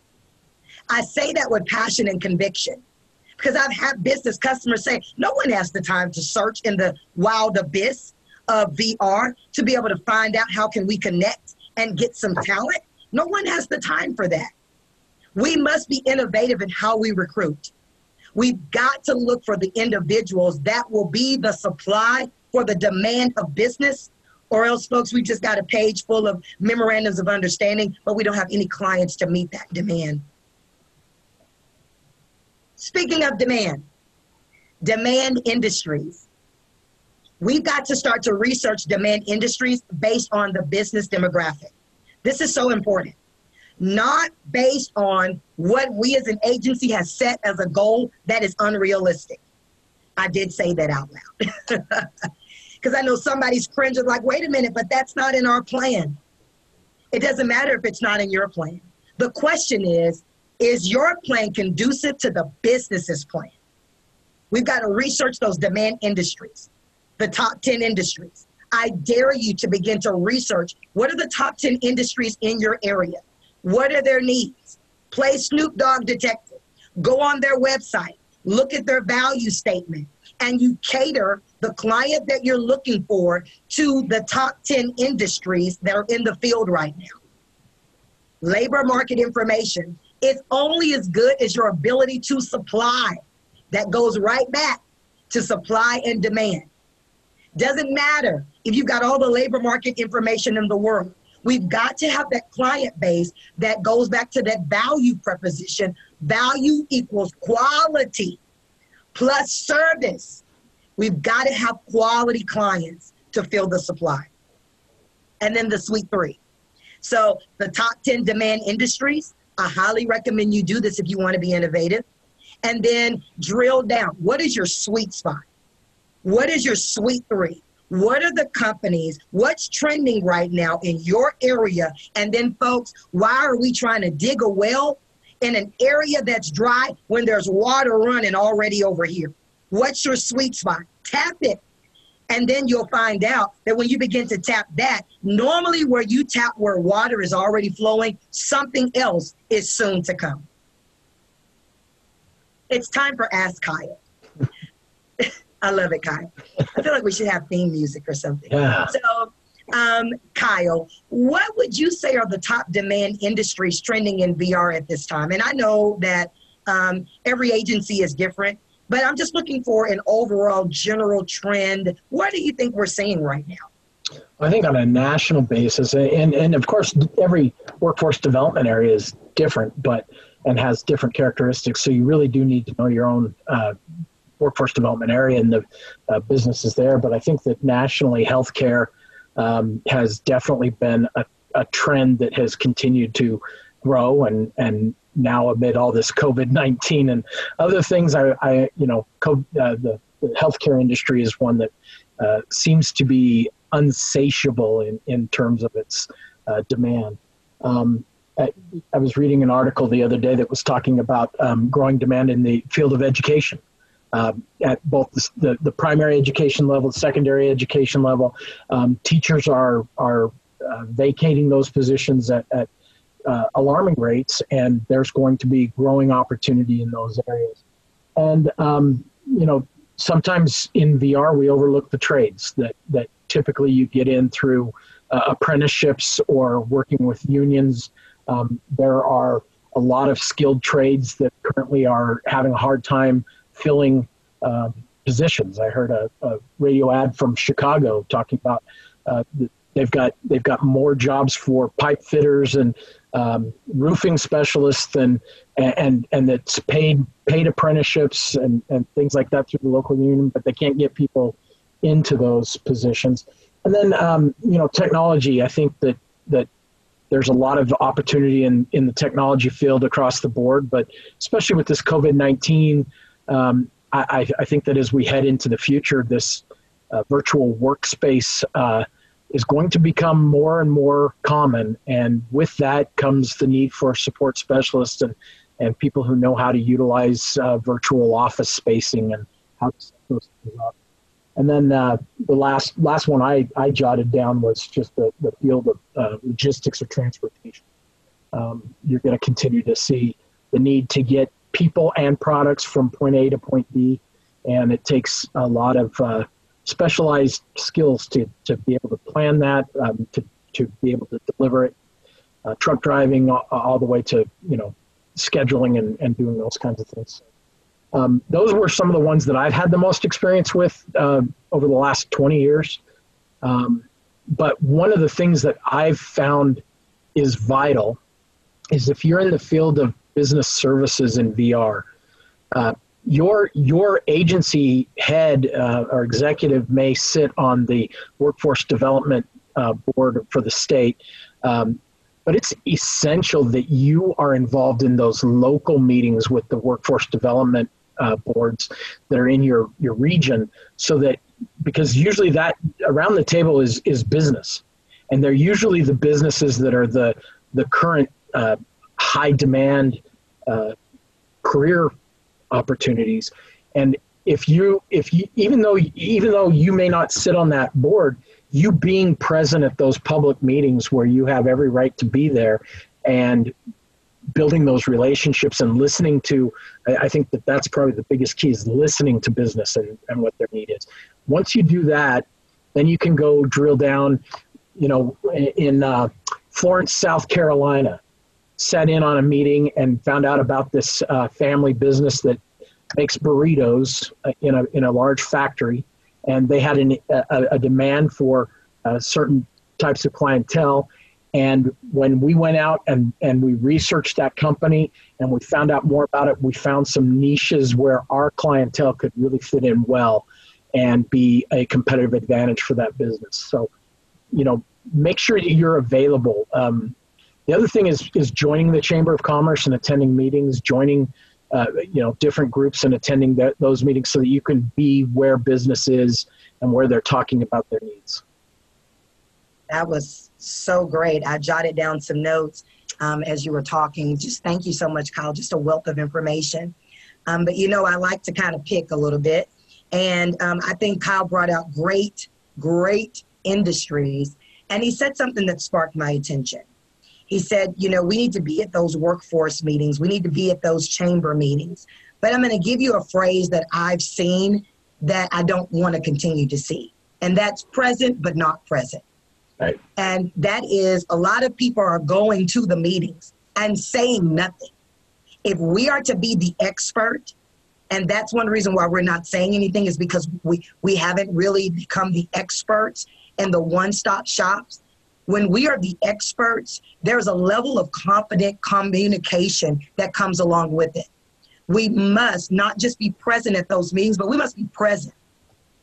I say that with passion and conviction, because I've had business customers say, no one has the time to search in the wild abyss of VR to be able to find out how can we connect and get some talent. No one has the time for that. We must be innovative in how we recruit. We've got to look for the individuals that will be the supply for the demand of business, or else, folks, we just got a page full of memorandums of understanding, but we don't have any clients to meet that demand. Speaking of demand industries. We've got to start to research demand industries based on the business demographic. This is so important. Not based on what we as an agency has set as a goal that is unrealistic. I did say that out loud. Because I know somebody's cringing like, wait a minute, but that's not in our plan. It doesn't matter if it's not in your plan. The question is your plan conducive to the business's plan? We've got to research those demand industries, the top 10 industries. I dare you to begin to research what are the top 10 industries in your area? What are their needs? Play Snoop Dogg detective. Go on their website. Look at their value statement. And you cater the client that you're looking for to the top 10 industries that are in the field right now. Labor market information is only as good as your ability to supply. That goes right back to supply and demand. Doesn't matter if you've got all the labor market information in the world. We've got to have that client base that goes back to that value proposition. Value equals quality plus service. We've got to have quality clients to fill the supply. And then the sweet three. So the top 10 demand industries, I highly recommend you do this if you want to be innovative. And then drill down. What is your sweet spot? What is your sweet three? What are the companies? What's trending right now in your area? And then, folks, why are we trying to dig a well in an area that's dry when there's water running already over here? What's your sweet spot? Tap it. And then you'll find out that when you begin to tap that, normally where you tap where water is already flowing, something else is soon to come. It's time for Ask Kyle. I love it, Kyle. I feel like we should have theme music or something. Yeah. So, Kyle, what would you say are the top demand industries trending in VR at this time? And I know that every agency is different, but I'm just looking for an overall general trend. What do you think we're seeing right now? I think on a national basis, and of course, every workforce development area is different, and has different characteristics. So you really do need to know your own workforce development area and the businesses there. But I think that nationally, healthcare has definitely been a trend that has continued to grow, and now amid all this COVID-19 and other things, the healthcare industry is one that seems to be unsatiable in terms of its demand. I was reading an article the other day that was talking about growing demand in the field of education. At both the primary education level, secondary education level, teachers are vacating those positions at alarming rates, and there's going to be growing opportunity in those areas. And sometimes in VR we overlook the trades that typically you get in through apprenticeships or working with unions. There are a lot of skilled trades that currently are having a hard time filling positions. I heard a radio ad from Chicago talking about they've got more jobs for pipe fitters and roofing specialists and it's paid apprenticeships and things like that through the local union, but they can't get people into those positions. And then technology. I think that there's a lot of opportunity in the technology field across the board, but especially with this COVID-19, I think that as we head into the future, this virtual workspace is going to become more and more common. And with that comes the need for support specialists and people who know how to utilize virtual office spacing and how to set those things up. And then the last one I jotted down was just the field of logistics or transportation. You're going to continue to see the need to get people and products from point A to point B, and it takes a lot of specialized skills to be able to plan that, to be able to deliver it. Truck driving all the way to scheduling and doing those kinds of things. Those were some of the ones that I've had the most experience with over the last 20 years. But one of the things that I've found is vital is if you're in the field of business services in VR, your agency head or executive may sit on the workforce development board for the state, but it's essential that you are involved in those local meetings with the workforce development boards that are in your region, so that, because usually that around the table is business, and they're usually the businesses that are the current high demand career opportunities. And if you even though you may not sit on that board, you being present at those public meetings where you have every right to be there and building those relationships and listening to, I think that's probably the biggest key, is listening to business and what their need is. Once you do that, then you can go drill down, in Florence, South Carolina, sat in on a meeting and found out about this family business that makes burritos in a large factory, and they had a demand for certain types of clientele. And when we went out and we researched that company and we found out more about it, we found some niches where our clientele could really fit in well and be a competitive advantage for that business. So, make sure that you're available. The other thing is joining the Chamber of Commerce and attending meetings, joining different groups and attending those meetings so that you can be where business is and where they're talking about their needs. That was so great. I jotted down some notes as you were talking. Just thank you so much, Kyle. Just a wealth of information. But I like to kind of pick a little bit. And I think Kyle brought out great industries. And he said something that sparked my attention. He said, we need to be at those workforce meetings. We need to be at those chamber meetings. But I'm going to give you a phrase that I've seen that I don't want to continue to see. And that's present but not present. Right. And that is, a lot of people are going to the meetings and saying nothing. If we are to be the expert, and that's one reason why we're not saying anything, is because we haven't really become the experts in the one-stop shops. When we are the experts, there's a level of confident communication that comes along with it. We must not just be present at those meetings, but we must be present.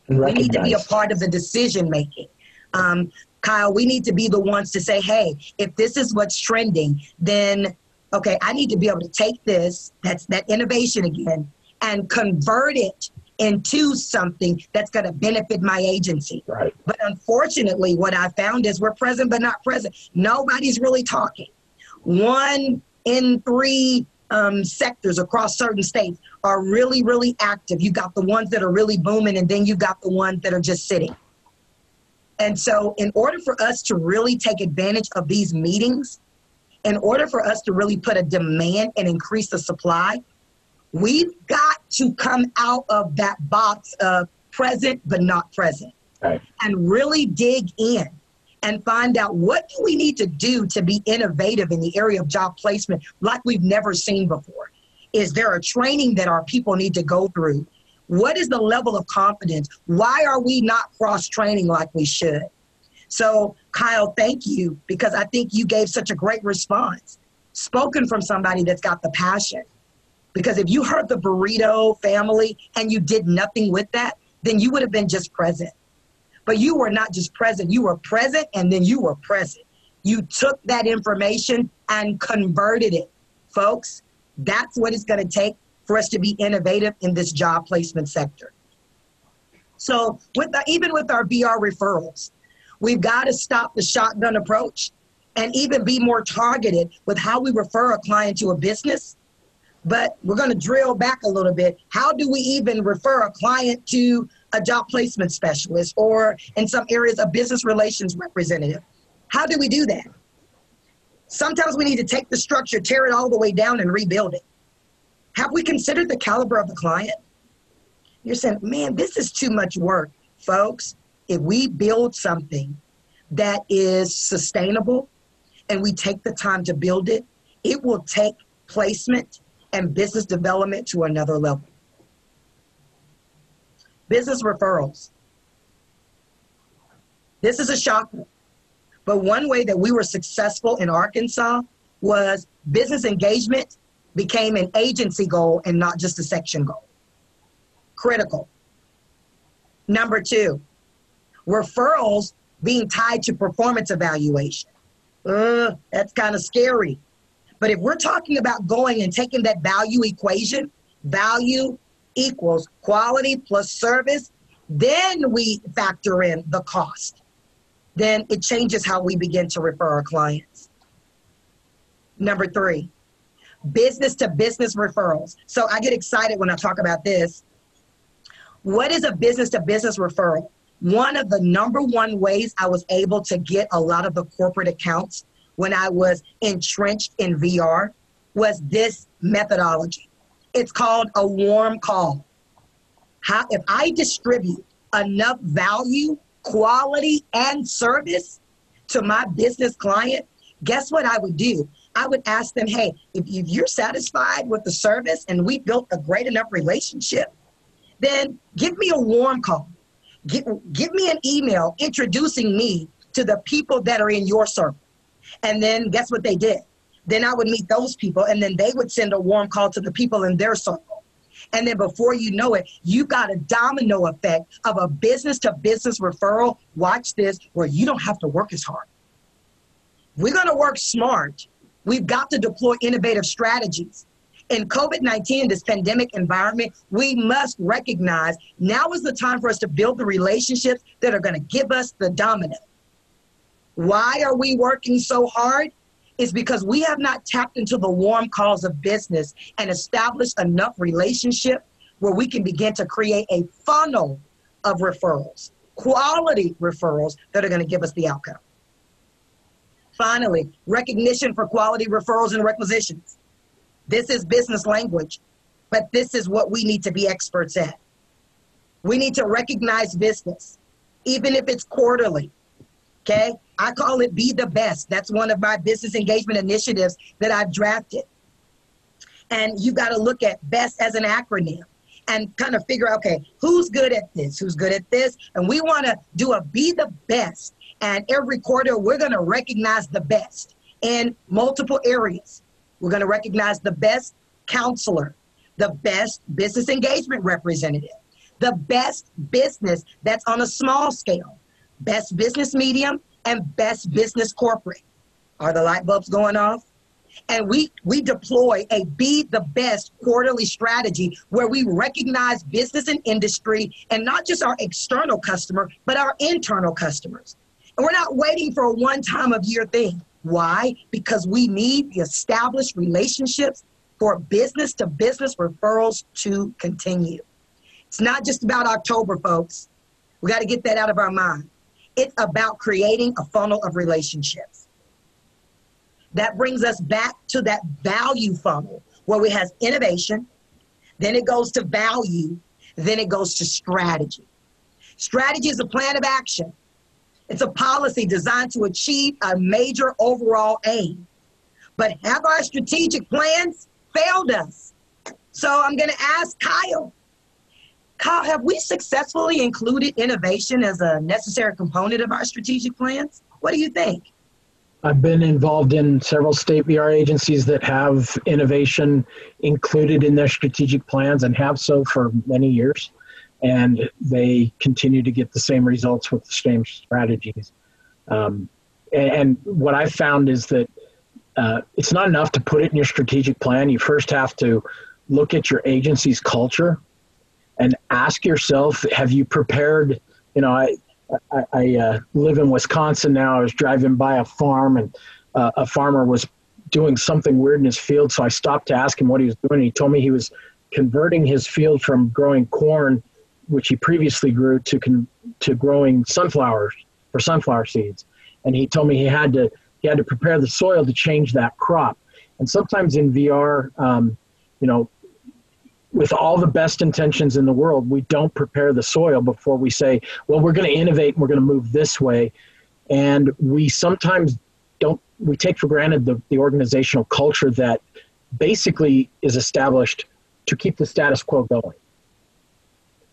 We need to be a part of the decision making. Kyle, we need to be the ones to say, hey, if this is what's trending, then, okay, I need to be able to take this, that's that innovation again, and convert it into something that's going to benefit my agency. Right. But unfortunately, what I found is we're present but not present. Nobody's really talking. 1 in 3 sectors across certain states are really, really active. You got the ones that are really booming, and then you got the ones that are just sitting. And so in order for us to really take advantage of these meetings, in order for us to really put a demand and increase the supply, we've got to come out of that box of present but not present. Right. And really dig in and find out, what do we need to do to be innovative in the area of job placement like we've never seen before? Is there a training that our people need to go through? What is the level of confidence? Why are we not cross-training like we should? So, Kyle, thank you, because I think you gave such a great response, spoken from somebody that's got the passion. Because if you heard the burrito family and you did nothing with that, then you would have been just present. But you were not just present, you were present, and then you were present. You took that information and converted it. Folks, that's what it's going to take for us to be innovative in this job placement sector. So even with our VR referrals, we've got to stop the shotgun approach and even be more targeted with how we refer a client to a business. But we're going to drill back a little bit. How do we even refer a client to a job placement specialist, or in some areas a business relations representative? How do we do that? Sometimes we need to take the structure, tear it all the way down, and rebuild it. Have we considered the caliber of the client? You're saying, man, this is too much work. Folks, if we build something that is sustainable and we take the time to build it, it will take placement, and business development to another level. Business referrals. This is a shocker, but one way that we were successful in Arkansas was business engagement became an agency goal and not just a section goal. Critical. Number two, referrals being tied to performance evaluation. That's kind of scary. But if we're talking about going and taking that value equation, value equals quality plus service, then we factor in the cost. Then it changes how we begin to refer our clients. Number three, business to business referrals. So I get excited when I talk about this. What is a business to business referral? One of the number one ways I was able to get a lot of the corporate accounts when I was entrenched in VR was this methodology. It's called a warm call. If I distribute enough value, quality, and service to my business client, guess what I would do? I would ask them, hey, if you're satisfied with the service and we built a great enough relationship, then give me a warm call. Give me an email introducing me to the people that are in your circle. And then guess what they did? Then I would meet those people and then they would send a warm call to the people in their circle. And then before you know it, you got a domino effect of a business to business referral. Watch this, where you don't have to work as hard. We're going to work smart. We've got to deploy innovative strategies. In COVID-19, this pandemic environment, we must recognize now is the time for us to build the relationships that are going to give us the domino. Why are we working so hard? It's because we have not tapped into the warm calls of business and established enough relationship where we can begin to create a funnel of referrals, quality referrals that are going to give us the outcome. Finally, recognition for quality referrals and requisitions. This is business language, but this is what we need to be experts at. We need to recognize business, even if it's quarterly, okay? I call it Be the Best. That's one of my business engagement initiatives that I've drafted. And you got to look at BEST as an acronym and kind of figure out, okay, who's good at this? Who's good at this? And we want to do a Be the Best. And every quarter, we're going to recognize the best in multiple areas. We're going to recognize the best counselor, the best business engagement representative, the best business that's on a small scale, best business medium, and best business corporate. Are the light bulbs going off? And we deploy a Be the Best quarterly strategy where we recognize business and industry and not just our external customer, but our internal customers. And we're not waiting for a one-time-of-year thing. Why? Because we need the established relationships for business-to-business referrals to continue. It's not just about October, folks. We got to get that out of our mind. It's about creating a funnel of relationships. That brings us back to that value funnel where we have innovation, then it goes to value, then it goes to strategy. Strategy is a plan of action. It's a policy designed to achieve a major overall aim. But have our strategic plans failed us? So I'm going to ask Kyle. Kyle, have we successfully included innovation as a necessary component of our strategic plans? What do you think? I've been involved in several state VR agencies that have innovation included in their strategic plans and have so for many years. And they continue to get the same results with the same strategies. And what I've found is that it's not enough to put it in your strategic plan. You first have to look at your agency's culture and ask yourself, have you prepared? You know, I live in Wisconsin now. I was driving by a farm and a farmer was doing something weird in his field. So I stopped to ask him what he was doing. He told me he was converting his field from growing corn, which he previously grew, to growing sunflowers for sunflower seeds. And he told me he had to prepare the soil to change that crop. And sometimes in VR, you know, with all the best intentions in the world, we don't prepare the soil before we say, well, we're going to innovate and we're going to move this way. And we sometimes we take for granted the organizational culture that basically is established to keep the status quo going.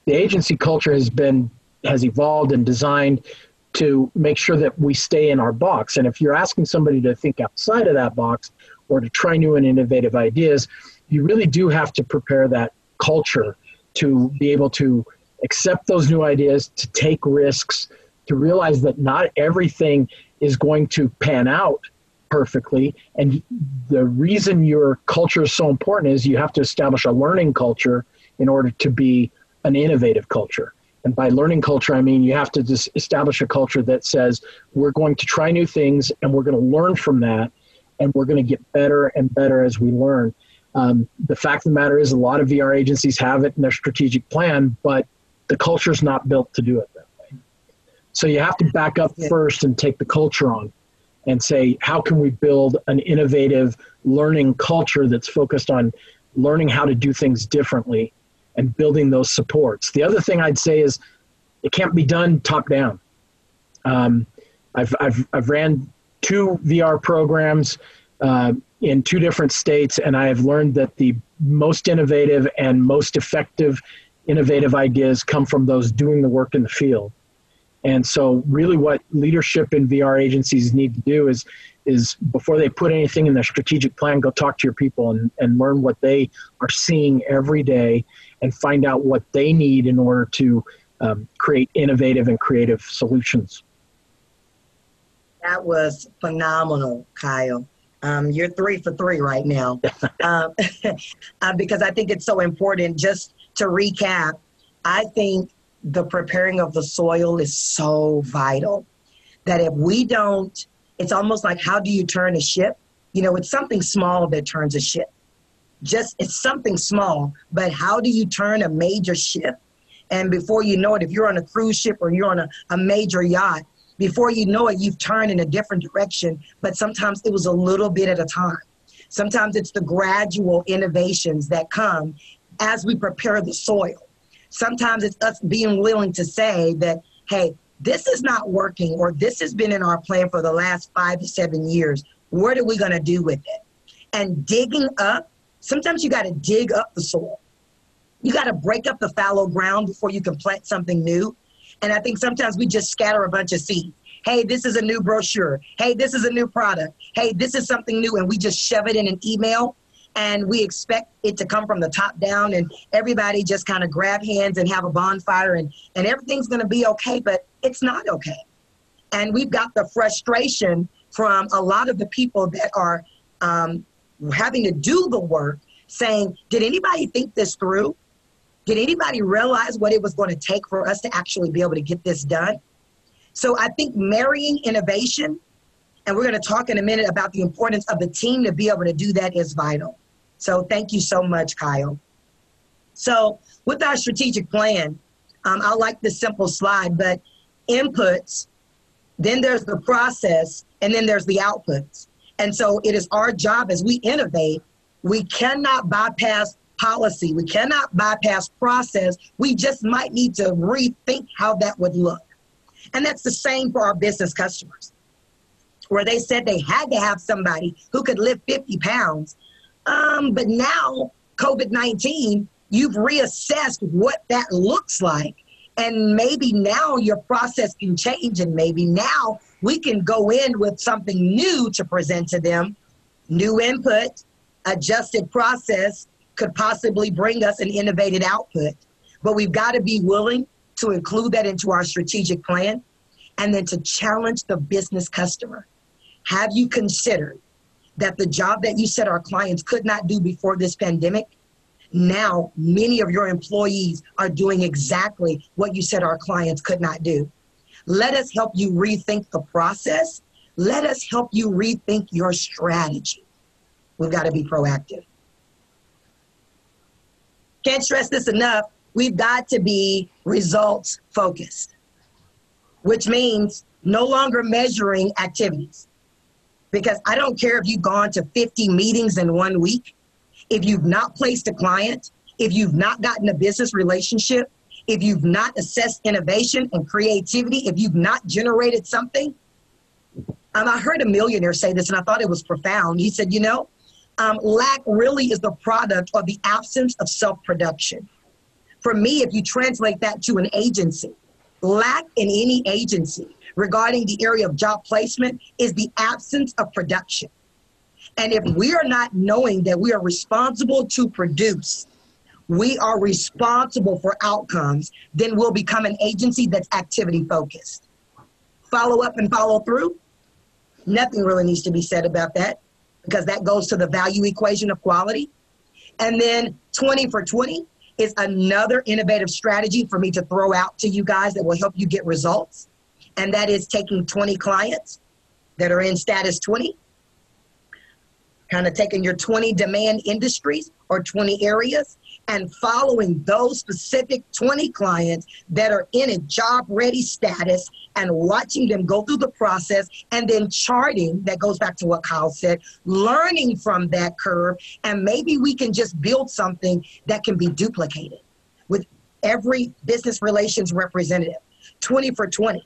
The agency culture has evolved and designed to make sure that we stay in our box. And if you're asking somebody to think outside of that box or to try new and innovative ideas, you really do have to prepare that culture to be able to accept those new ideas, to take risks, to realize that not everything is going to pan out perfectly. And the reason your culture is so important is you have to establish a learning culture in order to be an innovative culture. And by learning culture, I mean you have to just establish a culture that says we're going to try new things and we're going to learn from that, and we're going to get better and better as we learn. The fact of the matter is a lot of VR agencies have it in their strategic plan, but the culture is not built to do it that way. So you have to back up first and take the culture on and say, how can we build an innovative learning culture that's focused on learning how to do things differently and building those supports. The other thing I'd say is it can't be done top down. I've ran 2 VR programs in 2 different states, and I have learned that the most innovative and most effective innovative ideas come from those doing the work in the field. And so really what leadership in VR agencies need to do is before they put anything in their strategic plan, go talk to your people and learn what they are seeing every day and find out what they need in order to create innovative and creative solutions. That was phenomenal, Kyle. You're 3 for 3 right now. Because I think it's so important. Just to recap, I think the preparing of the soil is so vital that if we don't, it's almost like, how do you turn a ship? You know, it's something small that turns a ship. It's something small, but how do you turn a major ship? And before you know it, if you're on a cruise ship or you're on a major yacht, before you know it, you've turned in a different direction, but sometimes it was a little bit at a time. Sometimes it's the gradual innovations that come as we prepare the soil. Sometimes it's us being willing to say that, hey, this is not working, or this has been in our plan for the last 5 to 7 years. What are we going to do with it? And digging up, sometimes you got to dig up the soil. You got to break up the fallow ground before you can plant something new. And I think sometimes we just scatter a bunch of seeds. Hey, this is a new brochure. Hey, this is a new product. Hey, this is something new. And we just shove it in an email. And we expect it to come from the top down, and everybody just kind of grab hands and have a bonfire, and everything's going to be okay, but it's not okay. And we've got the frustration from a lot of the people that are having to do the work saying, did anybody think this through? Did anybody realize what it was going to take for us to actually be able to get this done? So I think marrying innovation, and we're going to talk in a minute about the importance of the team to be able to do that, is vital. So thank you so much, Kyle. So with our strategic plan, I like this simple slide, but inputs, then there's the process, and then there's the outputs. And so it is our job as we innovate, we cannot bypass policy. We cannot bypass process. We just might need to rethink how that would look. And that's the same for our business customers, where they said they had to have somebody who could lift 50 pounds. But now, COVID-19, you've reassessed what that looks like. And maybe now your process can change, and maybe now we can go in with something new to present to them. New input, adjusted process could possibly bring us an innovative output. But we've got to be willing to include that into our strategic plan, and then to challenge the business customer. Have you considered that the job that you said our clients could not do before this pandemic, now many of your employees are doing exactly what you said our clients could not do? Let us help you rethink the process. Let us help you rethink your strategy. We've got to be proactive. Can't stress this enough. We've got to be results focused, which means no longer measuring activities. Because I don't care if you've gone to 50 meetings in 1 week, if you've not placed a client, if you've not gotten a business relationship, if you've not assessed innovation and creativity, if you've not generated something. I heard a millionaire say this, and I thought it was profound. He said, you know, Lack really is the product or the absence of self-production. For me, if you translate that to an agency, lack in any agency regarding the area of job placement is the absence of production. And if we are not knowing that we are responsible to produce, we are responsible for outcomes, then we'll become an agency that's activity focused. Follow up and follow through. Nothing really needs to be said about that because that goes to the value equation of quality. And then 20 for 20 is another innovative strategy for me to throw out to you guys that will help you get results. And that is taking 20 clients that are in status 20, kind of taking your 20 demand industries or 20 areas and following those specific 20 clients that are in a job ready status and watching them go through the process and then charting, that goes back to what Kyle said, learning from that curve, and maybe we can just build something that can be duplicated with every business relations representative, 20 for 20.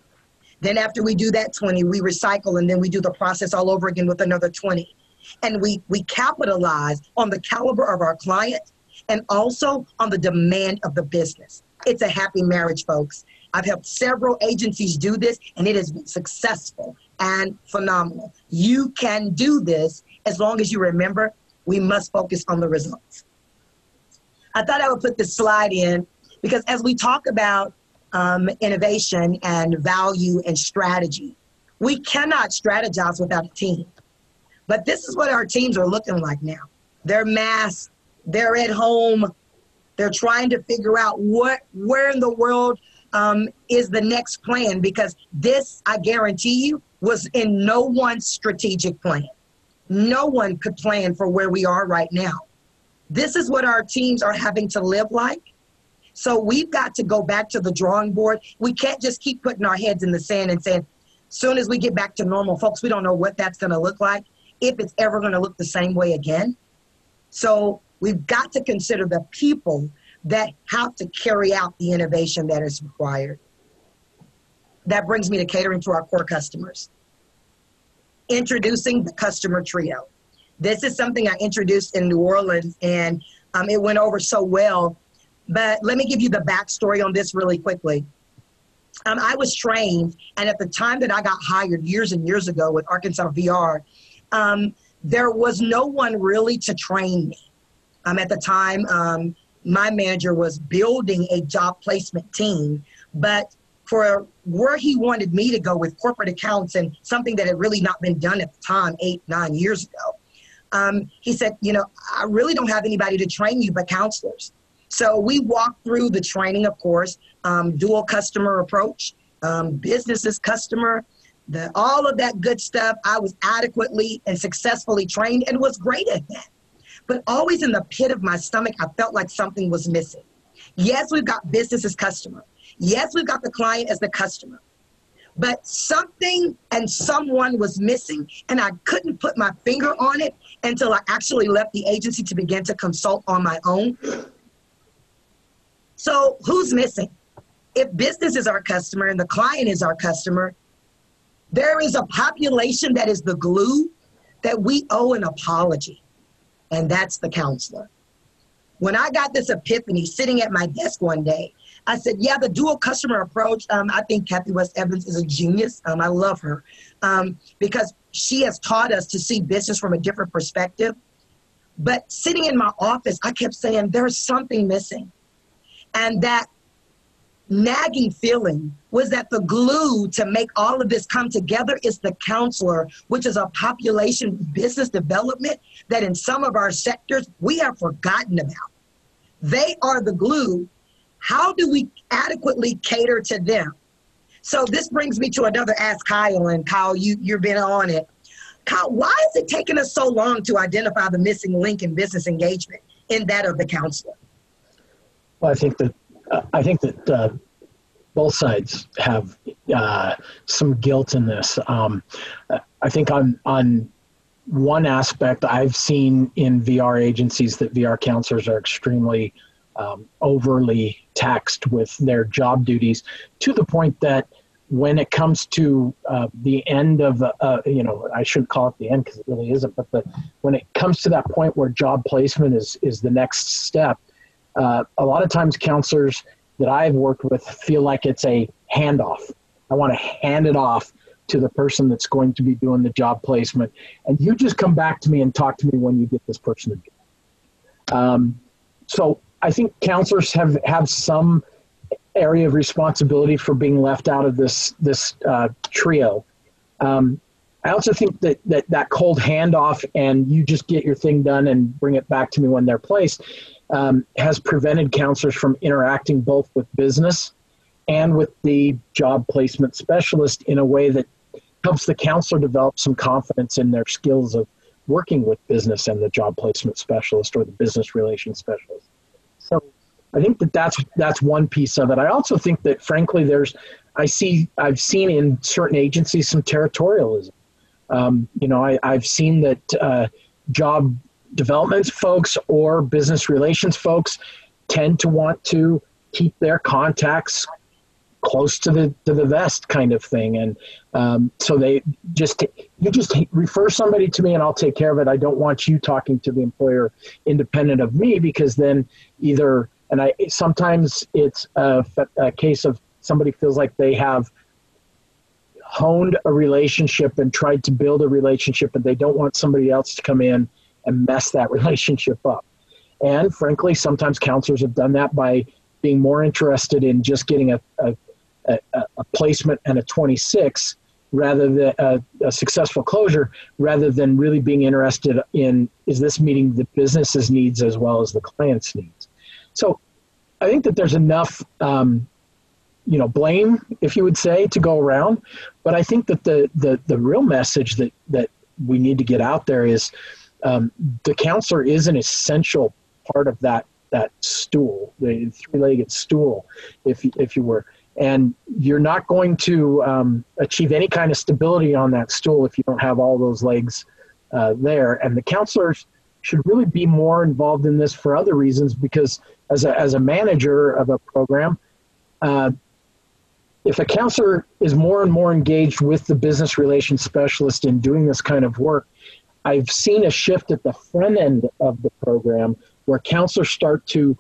Then after we do that 20, we recycle and then we do the process all over again with another 20. And we capitalize on the caliber of our client and also on the demand of the business. It's a happy marriage, folks. I've helped several agencies do this, and it has been successful and phenomenal. You can do this as long as you remember we must focus on the results. I thought I would put this slide in because as we talk about innovation and value and strategy, we cannot strategize without a team. But this is what our teams are looking like now. They're masked. They're at home. They're trying to figure out where in the world is the next plan, because this, I guarantee you, was in no one's strategic plan. No one could plan for where we are right now. This is what our teams are having to live like. So we've got to go back to the drawing board. We can't just keep putting our heads in the sand and saying, soon as we get back to normal, folks, we don't know what that's going to look like, if it's ever going to look the same way again. So we've got to consider the people that have to carry out the innovation that is required. That brings me to catering to our core customers. Introducing the customer trio. This is something I introduced in New Orleans, and it went over so well. But let me give you the backstory on this really quickly. I was trained, and at the time that I got hired years and years ago with Arkansas VR, there was no one really to train me. At the time, my manager was building a job placement team, but for where he wanted me to go with corporate accounts and something that had really not been done at the time, 8-9 years ago, he said, I really don't have anybody to train you but counselors. So we walked through the training, of course, dual customer approach, businesses customer, all of that good stuff. I was adequately and successfully trained and was great at that. But always in the pit of my stomach, I felt like something was missing. Yes, we've got business as customer. Yes, we've got the client as the customer. But something and someone was missing, and I couldn't put my finger on it until I actually left the agency to begin to consult on my own. So who's missing? If business is our customer and the client is our customer, there is a population that is the glue that we owe an apology, and that's the counselor. When I got this epiphany sitting at my desk one day, I said, yeah, the dual customer approach, I think Kathy West Evans is a genius. I love her because she has taught us to see business from a different perspective. But sitting in my office, I kept saying, there's something missing. And that nagging feeling was that the glue to make all of this come together is the counselor, which is a population business development that in some of our sectors we have forgotten about. They are the glue. How do we adequately cater to them? So this brings me to another Ask Kyle, and Kyle, you've been on it. Kyle, why is it taking us so long to identify the missing link in business engagement in that of the counselor? Well, I think that both sides have some guilt in this. I think on one aspect, I've seen in VR agencies that VR counselors are extremely overly taxed with their job duties, to the point that when it comes to the end of, I shouldn't call it the end because it really isn't, but when it comes to that point where job placement is the next step, a lot of times counselors that I've worked with feel like it's a handoff. I want to hand it off to the person that's going to be doing the job placement. And you just come back to me and talk to me when you get this person to do it. So I think counselors have some area of responsibility for being left out of this trio. I also think that cold handoff and you just get your thing done and bring it back to me when they're placed has prevented counselors from interacting both with business and with the job placement specialist in a way that helps the counselor develop some confidence in their skills of working with business and the job placement specialist or the business relations specialist. So I think that's one piece of it. I also think that, frankly, I've seen in certain agencies some territorialism. I've seen that job development folks or business relations folks tend to want to keep their contacts close to the vest kind of thing. And so you just refer somebody to me and I'll take care of it. I don't want you talking to the employer independent of me, because then sometimes it's a case of somebody feels like they have honed a relationship and tried to build a relationship, and they don't want somebody else to come in and mess that relationship up. And frankly, sometimes counselors have done that by being more interested in just getting a placement and a 26 rather than a successful closure, rather than really being interested in, is this meeting the business's needs as well as the client's needs? So I think that there's enough, blame, if you would say, to go around. But I think that the real message that we need to get out there is the counselor is an essential part of that stool, the three-legged stool, if you were. And you're not going to achieve any kind of stability on that stool if you don't have all those legs there. And the counselors should really be more involved in this for other reasons, because as a manager of a program, if a counselor is more and more engaged with the business relations specialist in doing this kind of work, I've seen a shift at the front end of the program where counselors start to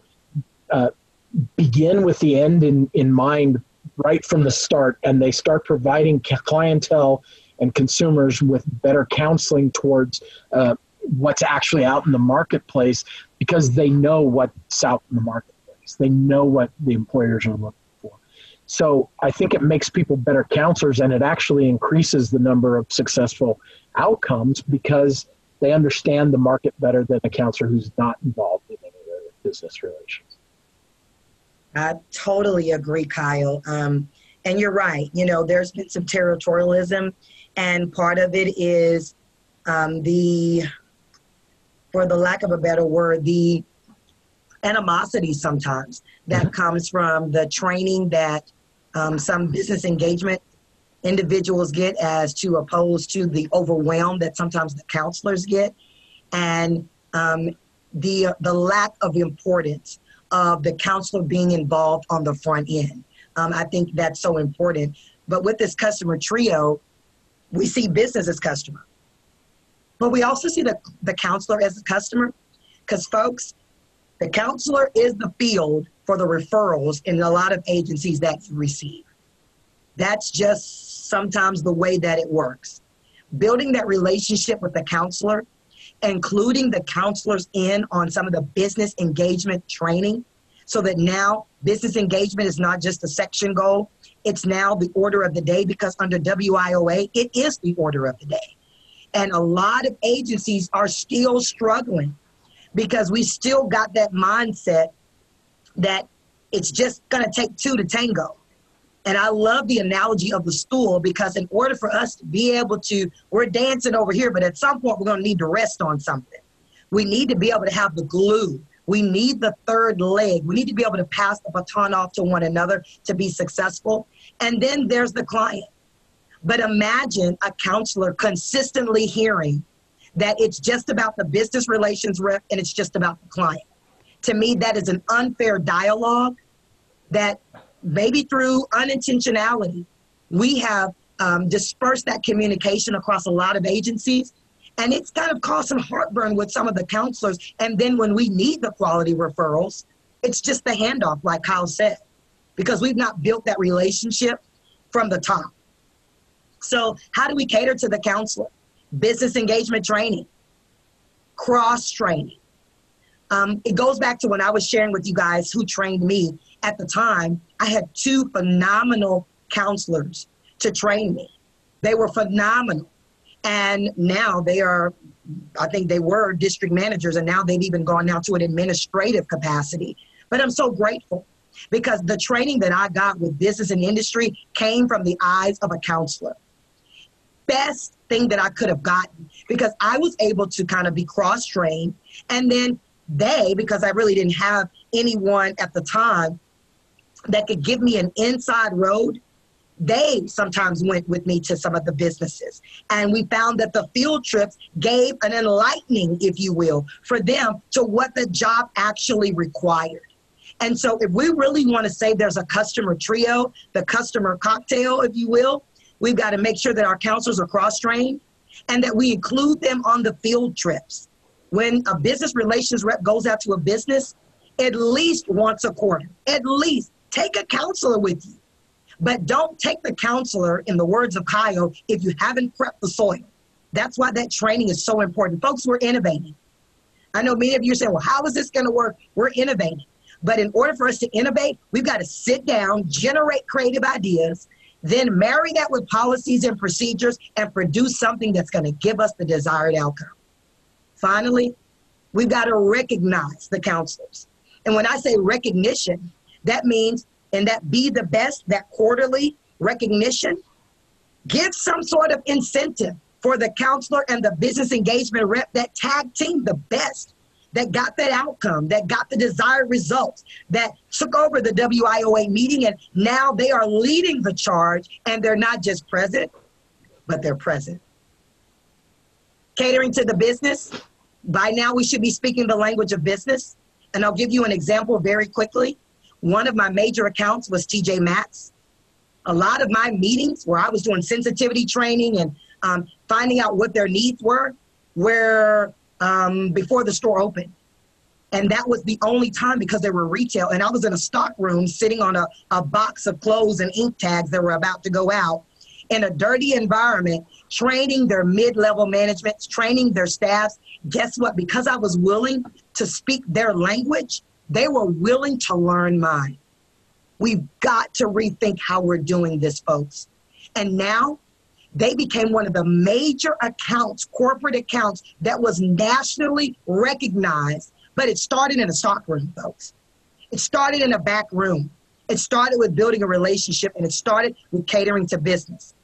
begin with the end in mind right from the start, and they start providing clientele and consumers with better counseling towards what's actually out in the marketplace, because they know what's out in the marketplace. They know what the employers are looking for. So I think it makes people better counselors, and it actually increases the number of successful outcomes because they understand the market better than a counselor who's not involved in any of the business relations. I totally agree, Kyle. And you're right. There's been some territorialism, and part of it is for the lack of a better word, the animosity sometimes that comes from the training that some business engagement individuals get as to opposed to the overwhelm that sometimes the counselors get, and the lack of importance of the counselor being involved on the front end. I think that's so important. But with this customer trio, we see business as customer, but we also see the counselor as a customer, because folks, the counselor is the field for the referrals in a lot of agencies that you receive. That's just sometimes the way that it works. Building that relationship with the counselor, including the counselors in on some of the business engagement training, so that now business engagement is not just a section goal, it's now the order of the day, because under WIOA, it is the order of the day. And a lot of agencies are still struggling because we still got that mindset that it's just gonna take two to tango. And I love the analogy of the stool, because in order for us to be able to, we're dancing over here, but at some point we're gonna need to rest on something. We need to be able to have the glue. We need the third leg. We need to be able to pass the baton off to one another to be successful. And then there's the client. But imagine a counselor consistently hearing that it's just about the business relations rep and it's just about the client. To me, that is an unfair dialogue that maybe through unintentionality We have dispersed that communication across a lot of agencies, and it's kind of caused some heartburn with some of the counselors. And then when we need the quality referrals, it's just the handoff, like Kyle said, because we've not built that relationship from the top. So how do we cater to the counselor? Business engagement training, cross training. It goes back to when I was sharing with you guys who trained me. At the time, I had 2 phenomenal counselors to train me. They were phenomenal. And now they are, I think they were district managers, and now they've even gone now to an administrative capacity. But I'm so grateful because the training that I got with business and industry came from the eyes of a counselor. Best thing that I could have gotten, because I was able to kind of be cross-trained, and then because I really didn't have anyone at the time that could give me an inside road, they sometimes went with me to some of the businesses. And we found that the field trips gave an enlightening, if you will, for them to what the job actually required. And so if we really want to say there's a customer trio, the customer cocktail, if you will, we've got to make sure that our counselors are cross-trained and that we include them on the field trips. When a business relations rep goes out to a business, at least once a quarter, at least take a counselor with you. But don't take the counselor, in the words of Kyle, if you haven't prepped the soil. That's why that training is so important. Folks, we're innovating. I know many of you are saying, well, how is this going to work? We're innovating. But in order for us to innovate, we've got to sit down, generate creative ideas, then marry that with policies and procedures and produce something that's going to give us the desired outcome. Finally, we've got to recognize the counselors. And when I say recognition, that means, and that be the best, that quarterly recognition, give some sort of incentive for the counselor and the business engagement rep that tag team the best, that got that outcome, that got the desired results, that took over the WIOA meeting, and now they are leading the charge, and they're not just present, but they're present. Catering to the business, by now we should be speaking the language of business, and I'll give you an example very quickly. One of my major accounts was TJ Maxx. A lot of my meetings where I was doing sensitivity training and finding out what their needs were before the store opened. And that was the only time, because they were retail. And I was in a stock room sitting on a box of clothes and ink tags that were about to go out in a dirty environment, training their mid-level management, training their staffs. Guess what? Because I was willing to speak their language, they were willing to learn mine. We've got to rethink how we're doing this, folks. And now they became one of the major accounts, corporate accounts, that was nationally recognized. But it started in a stockroom, folks. It started in a back room. It started with building a relationship, and it started with catering to business.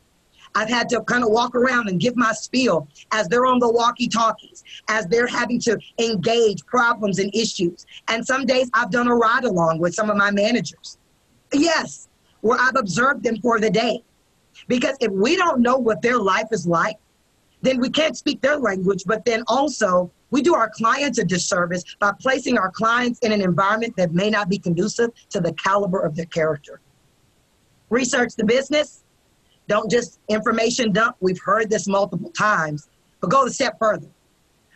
I've had to kind of walk around and give my spiel as they're on the walkie-talkies, as they're having to engage problems and issues. And some days I've done a ride-along with some of my managers. Yes, where I've observed them for the day. Because if we don't know what their life is like, then we can't speak their language, but then also we do our clients a disservice by placing our clients in an environment that may not be conducive to the caliber of their character. Research the business. Don't just information dump. We've heard this multiple times, but go a step further.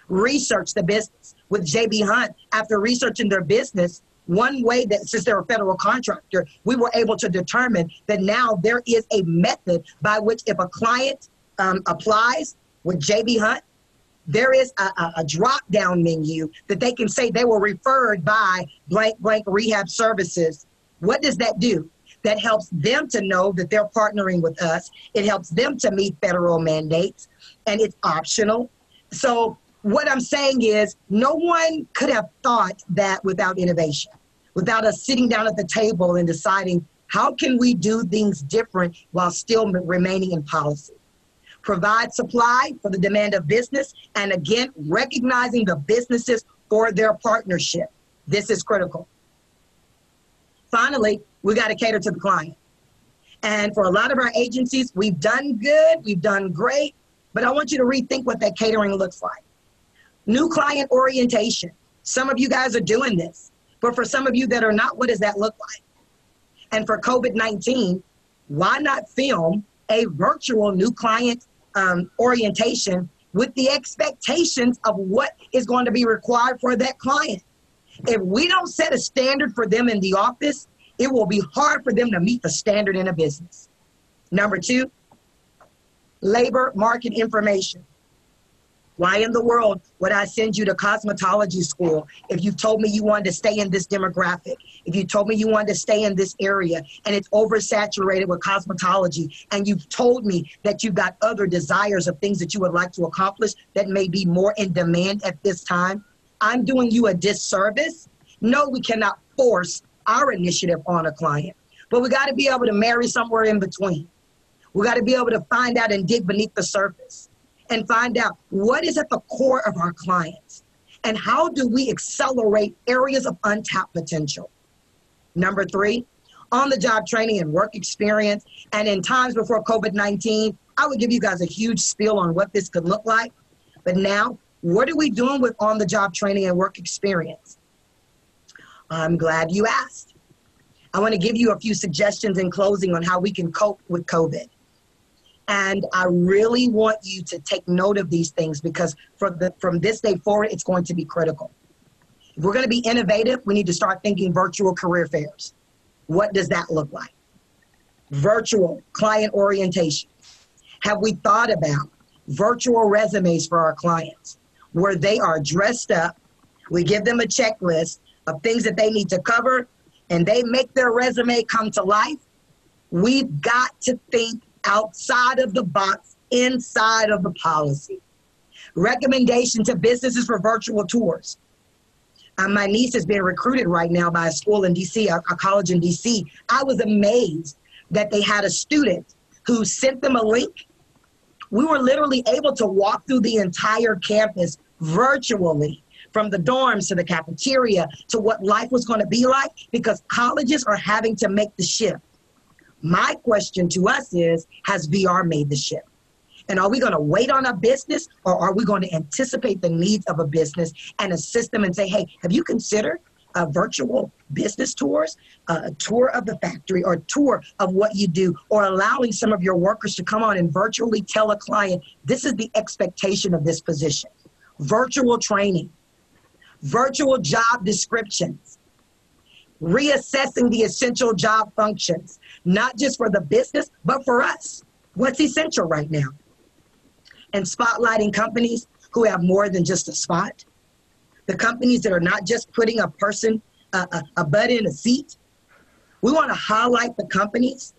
Research the business. With JB Hunt, after researching their business, one way that, since they're a federal contractor, we were able to determine that now there is a method by which if a client applies with JB Hunt, there is a drop-down menu that they can say they were referred by blank, blank rehab services. What does that do? That helps them to know that they're partnering with us. It helps them to meet federal mandates, and it's optional. So what I'm saying is no one could have thought that without innovation, without us sitting down at the table and deciding how can we do things different while still remaining in policy. Provide supply for the demand of business, and again, recognizing the businesses for their partnership. This is critical. Finally, we got to cater to the client. And for a lot of our agencies, we've done good, we've done great, but I want you to rethink what that catering looks like. New client orientation. Some of you guys are doing this, but for some of you that are not, what does that look like? And for COVID-19, why not film a virtual new client orientation with the expectations of what is going to be required for that client? If we don't set a standard for them in the office, it will be hard for them to meet the standard in a business. Number two, labor market information. Why in the world would I send you to cosmetology school if you told me you wanted to stay in this demographic, if you told me you wanted to stay in this area and it's oversaturated with cosmetology, and you've told me that you've got other desires of things that you would like to accomplish that may be more in demand at this time? I'm doing you a disservice. No, we cannot force our initiative on a client, but we got to be able to marry somewhere in between. We got to be able to find out and dig beneath the surface and find out what is at the core of our clients and how do we accelerate areas of untapped potential. Number three, on-the-job training and work experience. And in times before COVID-19, I would give you guys a huge spiel on what this could look like. But now, what are we doing with on-the-job training and work experience? I'm glad you asked. I want to give you a few suggestions in closing on how we can cope with COVID. And I really want you to take note of these things because from this day forward, it's going to be critical. If we're going to be innovative, we need to start thinking virtual career fairs. What does that look like? Virtual client orientation. Have we thought about virtual resumes for our clients where they are dressed up? We give them a checklist of things that they need to cover and they make their resume come to life. We've got to think outside of the box, inside of the policy. Recommendation to businesses for virtual tours. My niece is being recruited right now by a school in DC, a college in DC. I was amazed that they had a student who sent them a link. We were literally able to walk through the entire campus virtually, from the dorms to the cafeteria to what life was going to be like, because colleges are having to make the shift. My question to us is, has VR made the shift? And are we going to wait on a business, or are we going to anticipate the needs of a business and assist them and say, hey, have you considered virtual business tours, a tour of the factory or a tour of what you do, or allowing some of your workers to come on and virtually tell a client, this is the expectation of this position. Virtual training, virtual job descriptions, reassessing the essential job functions, not just for the business, but for us. What's essential right now? And spotlighting companies who have more than just a spot. The companies that are not just putting a person, a butt in a seat. We want to highlight the companies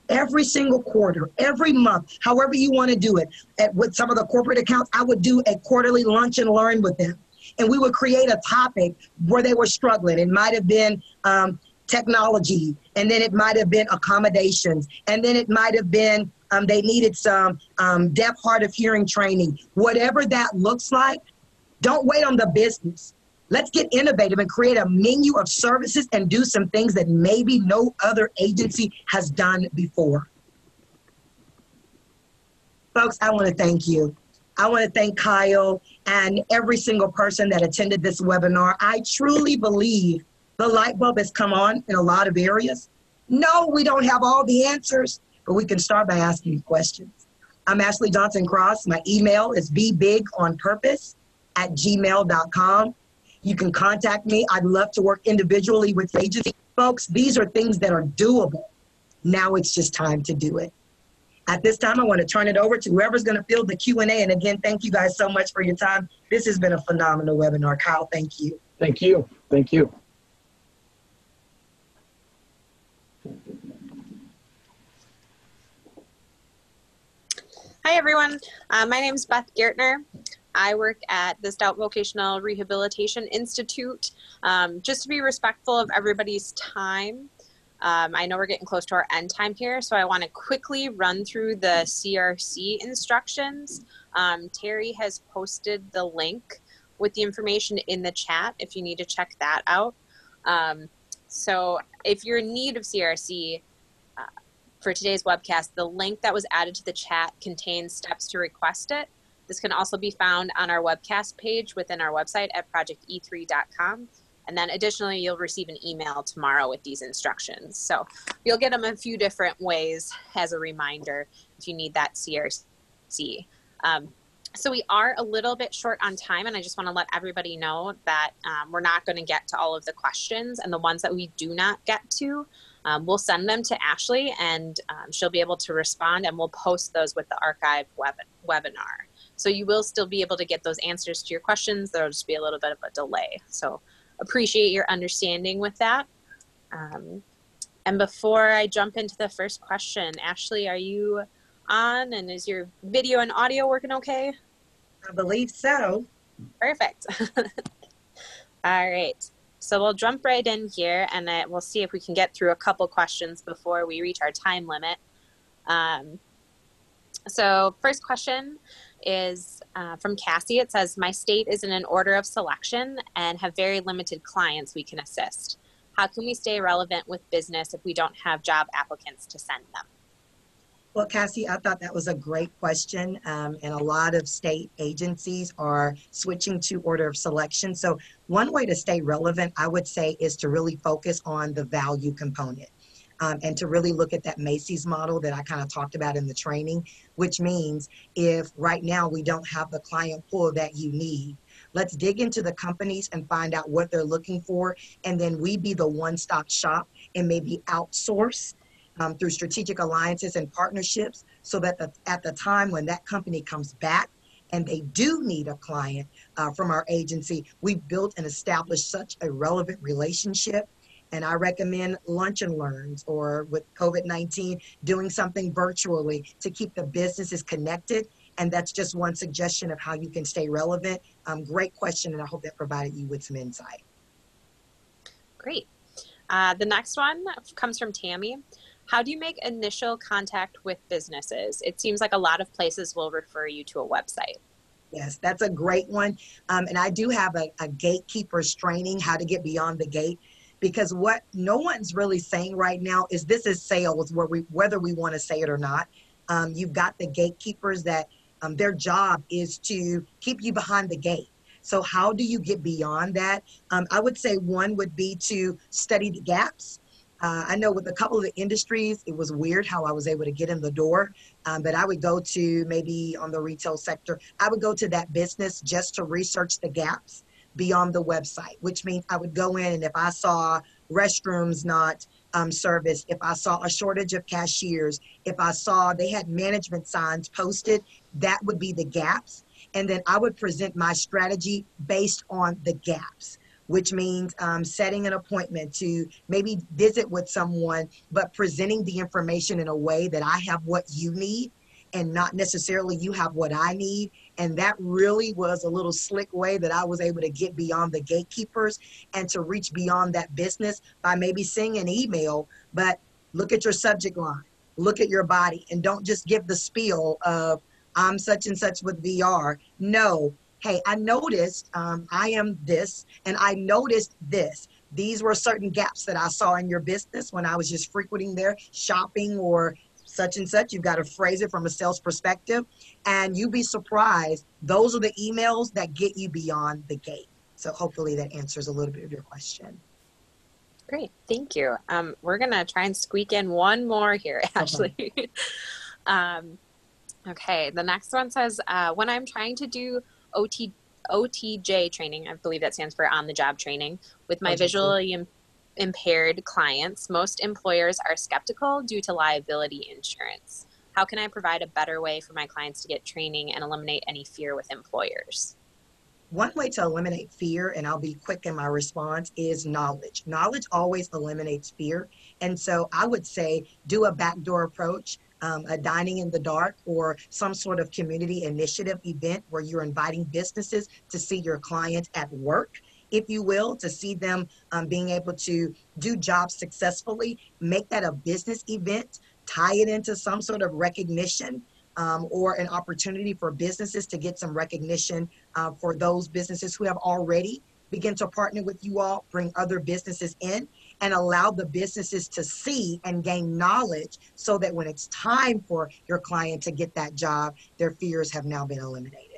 every single quarter, every month, however you want to do it. With some of the corporate accounts, I would do a quarterly lunch and learn with them. And we would create a topic where they were struggling. It might have been technology, and then it might have been accommodations, and then it might have been they needed some deaf, hard of hearing training. Whatever that looks like, don't wait on the business. Let's get innovative and create a menu of services and do some things that maybe no other agency has done before. Folks, I want to thank you. I want to thank Kyle and every single person that attended this webinar. I truly believe the light bulb has come on in a lot of areas. No, we don't have all the answers, but we can start by asking questions. I'm Ashley Johnson Cross. My email is bebigonpurpose@gmail.com. You can contact me. I'd love to work individually with agencies. Folks, these are things that are doable. Now it's just time to do it. At this time, I want to turn it over to whoever's going to field the Q&A. And again, thank you guys so much for your time. This has been a phenomenal webinar. Kyle, thank you. Thank you. Thank you. Hi, everyone. My name is Beth Gertner. I work at the Stout Vocational Rehabilitation Institute. Just to be respectful of everybody's time, I know we're getting close to our end time here, so I want to quickly run through the CRC instructions. Terry has posted the link with the information in the chat if you need to check that out. So if you're in need of CRC, for today's webcast, the link that was added to the chat contains steps to request it. This can also be found on our webcast page within our website at projecte3.com. And then additionally, you'll receive an email tomorrow with these instructions. So you'll get them a few different ways as a reminder if you need that CRC. So we are a little bit short on time, and I just want to let everybody know that we're not going to get to all of the questions, and the ones that we do not get to, we'll send them to Ashley, and she'll be able to respond, and we'll post those with the archived webinar. So you will still be able to get those answers to your questions. There'll just be a little bit of a delay. So appreciate your understanding with that. And before I jump into the first question, Ashley, are you on, and is your video and audio working okay? I believe so. Perfect. All right. So we'll jump right in here, and we'll see if we can get through a couple questions before we reach our time limit. So first question is from Cassie. It says, my state is in an order of selection and have very limited clients we can assist. How can we stay relevant with business if we don't have job applicants to send them? Well, Cassie, I thought that was a great question. And a lot of state agencies are switching to order of selection. So one way to stay relevant, I would say, is to really focus on the value component. And to really look at that Macy's model that I kind of talked about in the training, which means if right now we don't have the client pool that you need, let's dig into the companies and find out what they're looking for. And then we be the one-stop shop and maybe outsource through strategic alliances and partnerships so that at the time when that company comes back and they do need a client from our agency, we've built and established such a relevant relationship. And I recommend lunch and learns, or with COVID-19, doing something virtually to keep the businesses connected. And that's just one suggestion of how you can stay relevant. Great question, and I hope that provided you with some insight. Great. The next one comes from Tammy. How do you make initial contact with businesses? It seems like a lot of places will refer you to a website. Yes, that's a great one. And I do have a gatekeeper's training, how to get beyond the gate. Because what no one's really saying right now is this is sales, whether we want to say it or not. You've got the gatekeepers that their job is to keep you behind the gate. So how do you get beyond that? I would say one would be to study the gaps. I know with a couple of the industries, it was weird how I was able to get in the door, but I would go to maybe on the retail sector, I would go to that business just to research the gaps beyond the website, which means I would go in, and if I saw restrooms not serviced, if I saw a shortage of cashiers, if I saw they had management signs posted, that would be the gaps. And then I would present my strategy based on the gaps, which means setting an appointment to maybe visit with someone, but presenting the information in a way that I have what you need and not necessarily you have what I need. And that really was a little slick way that I was able to get beyond the gatekeepers and to reach beyond that business by maybe sending an email, but look at your subject line, look at your body, and don't just give the spiel of I'm such and such with VR. No, hey, I noticed I am this, and I noticed this. These were certain gaps that I saw in your business when I was just frequenting there, shopping or such and such. You've got to phrase it from a sales perspective, and you'd be surprised. Those are the emails that get you beyond the gate. So hopefully that answers a little bit of your question. Great, thank you. We're gonna try and squeak in one more here, Ashley. Okay, the next one says, when I'm trying to do OTJ training, I believe that stands for on-the-job training, with my visually impaired clients, most employers are skeptical due to liability insurance. How can I provide a better way for my clients to get training and eliminate any fear with employers? One way to eliminate fear, and I'll be quick in my response, is knowledge. Knowledge always eliminates fear. And so I would say do a backdoor approach, a dining in the dark, or some sort of community initiative event where you're inviting businesses to see your clients at work, if you will, to see them being able to do jobs successfully. Make that a business event, tie it into some sort of recognition or an opportunity for businesses to get some recognition for those businesses who have already begin to partner with you all, bring other businesses in, and allow the businesses to see and gain knowledge so that when it's time for your client to get that job, their fears have now been eliminated.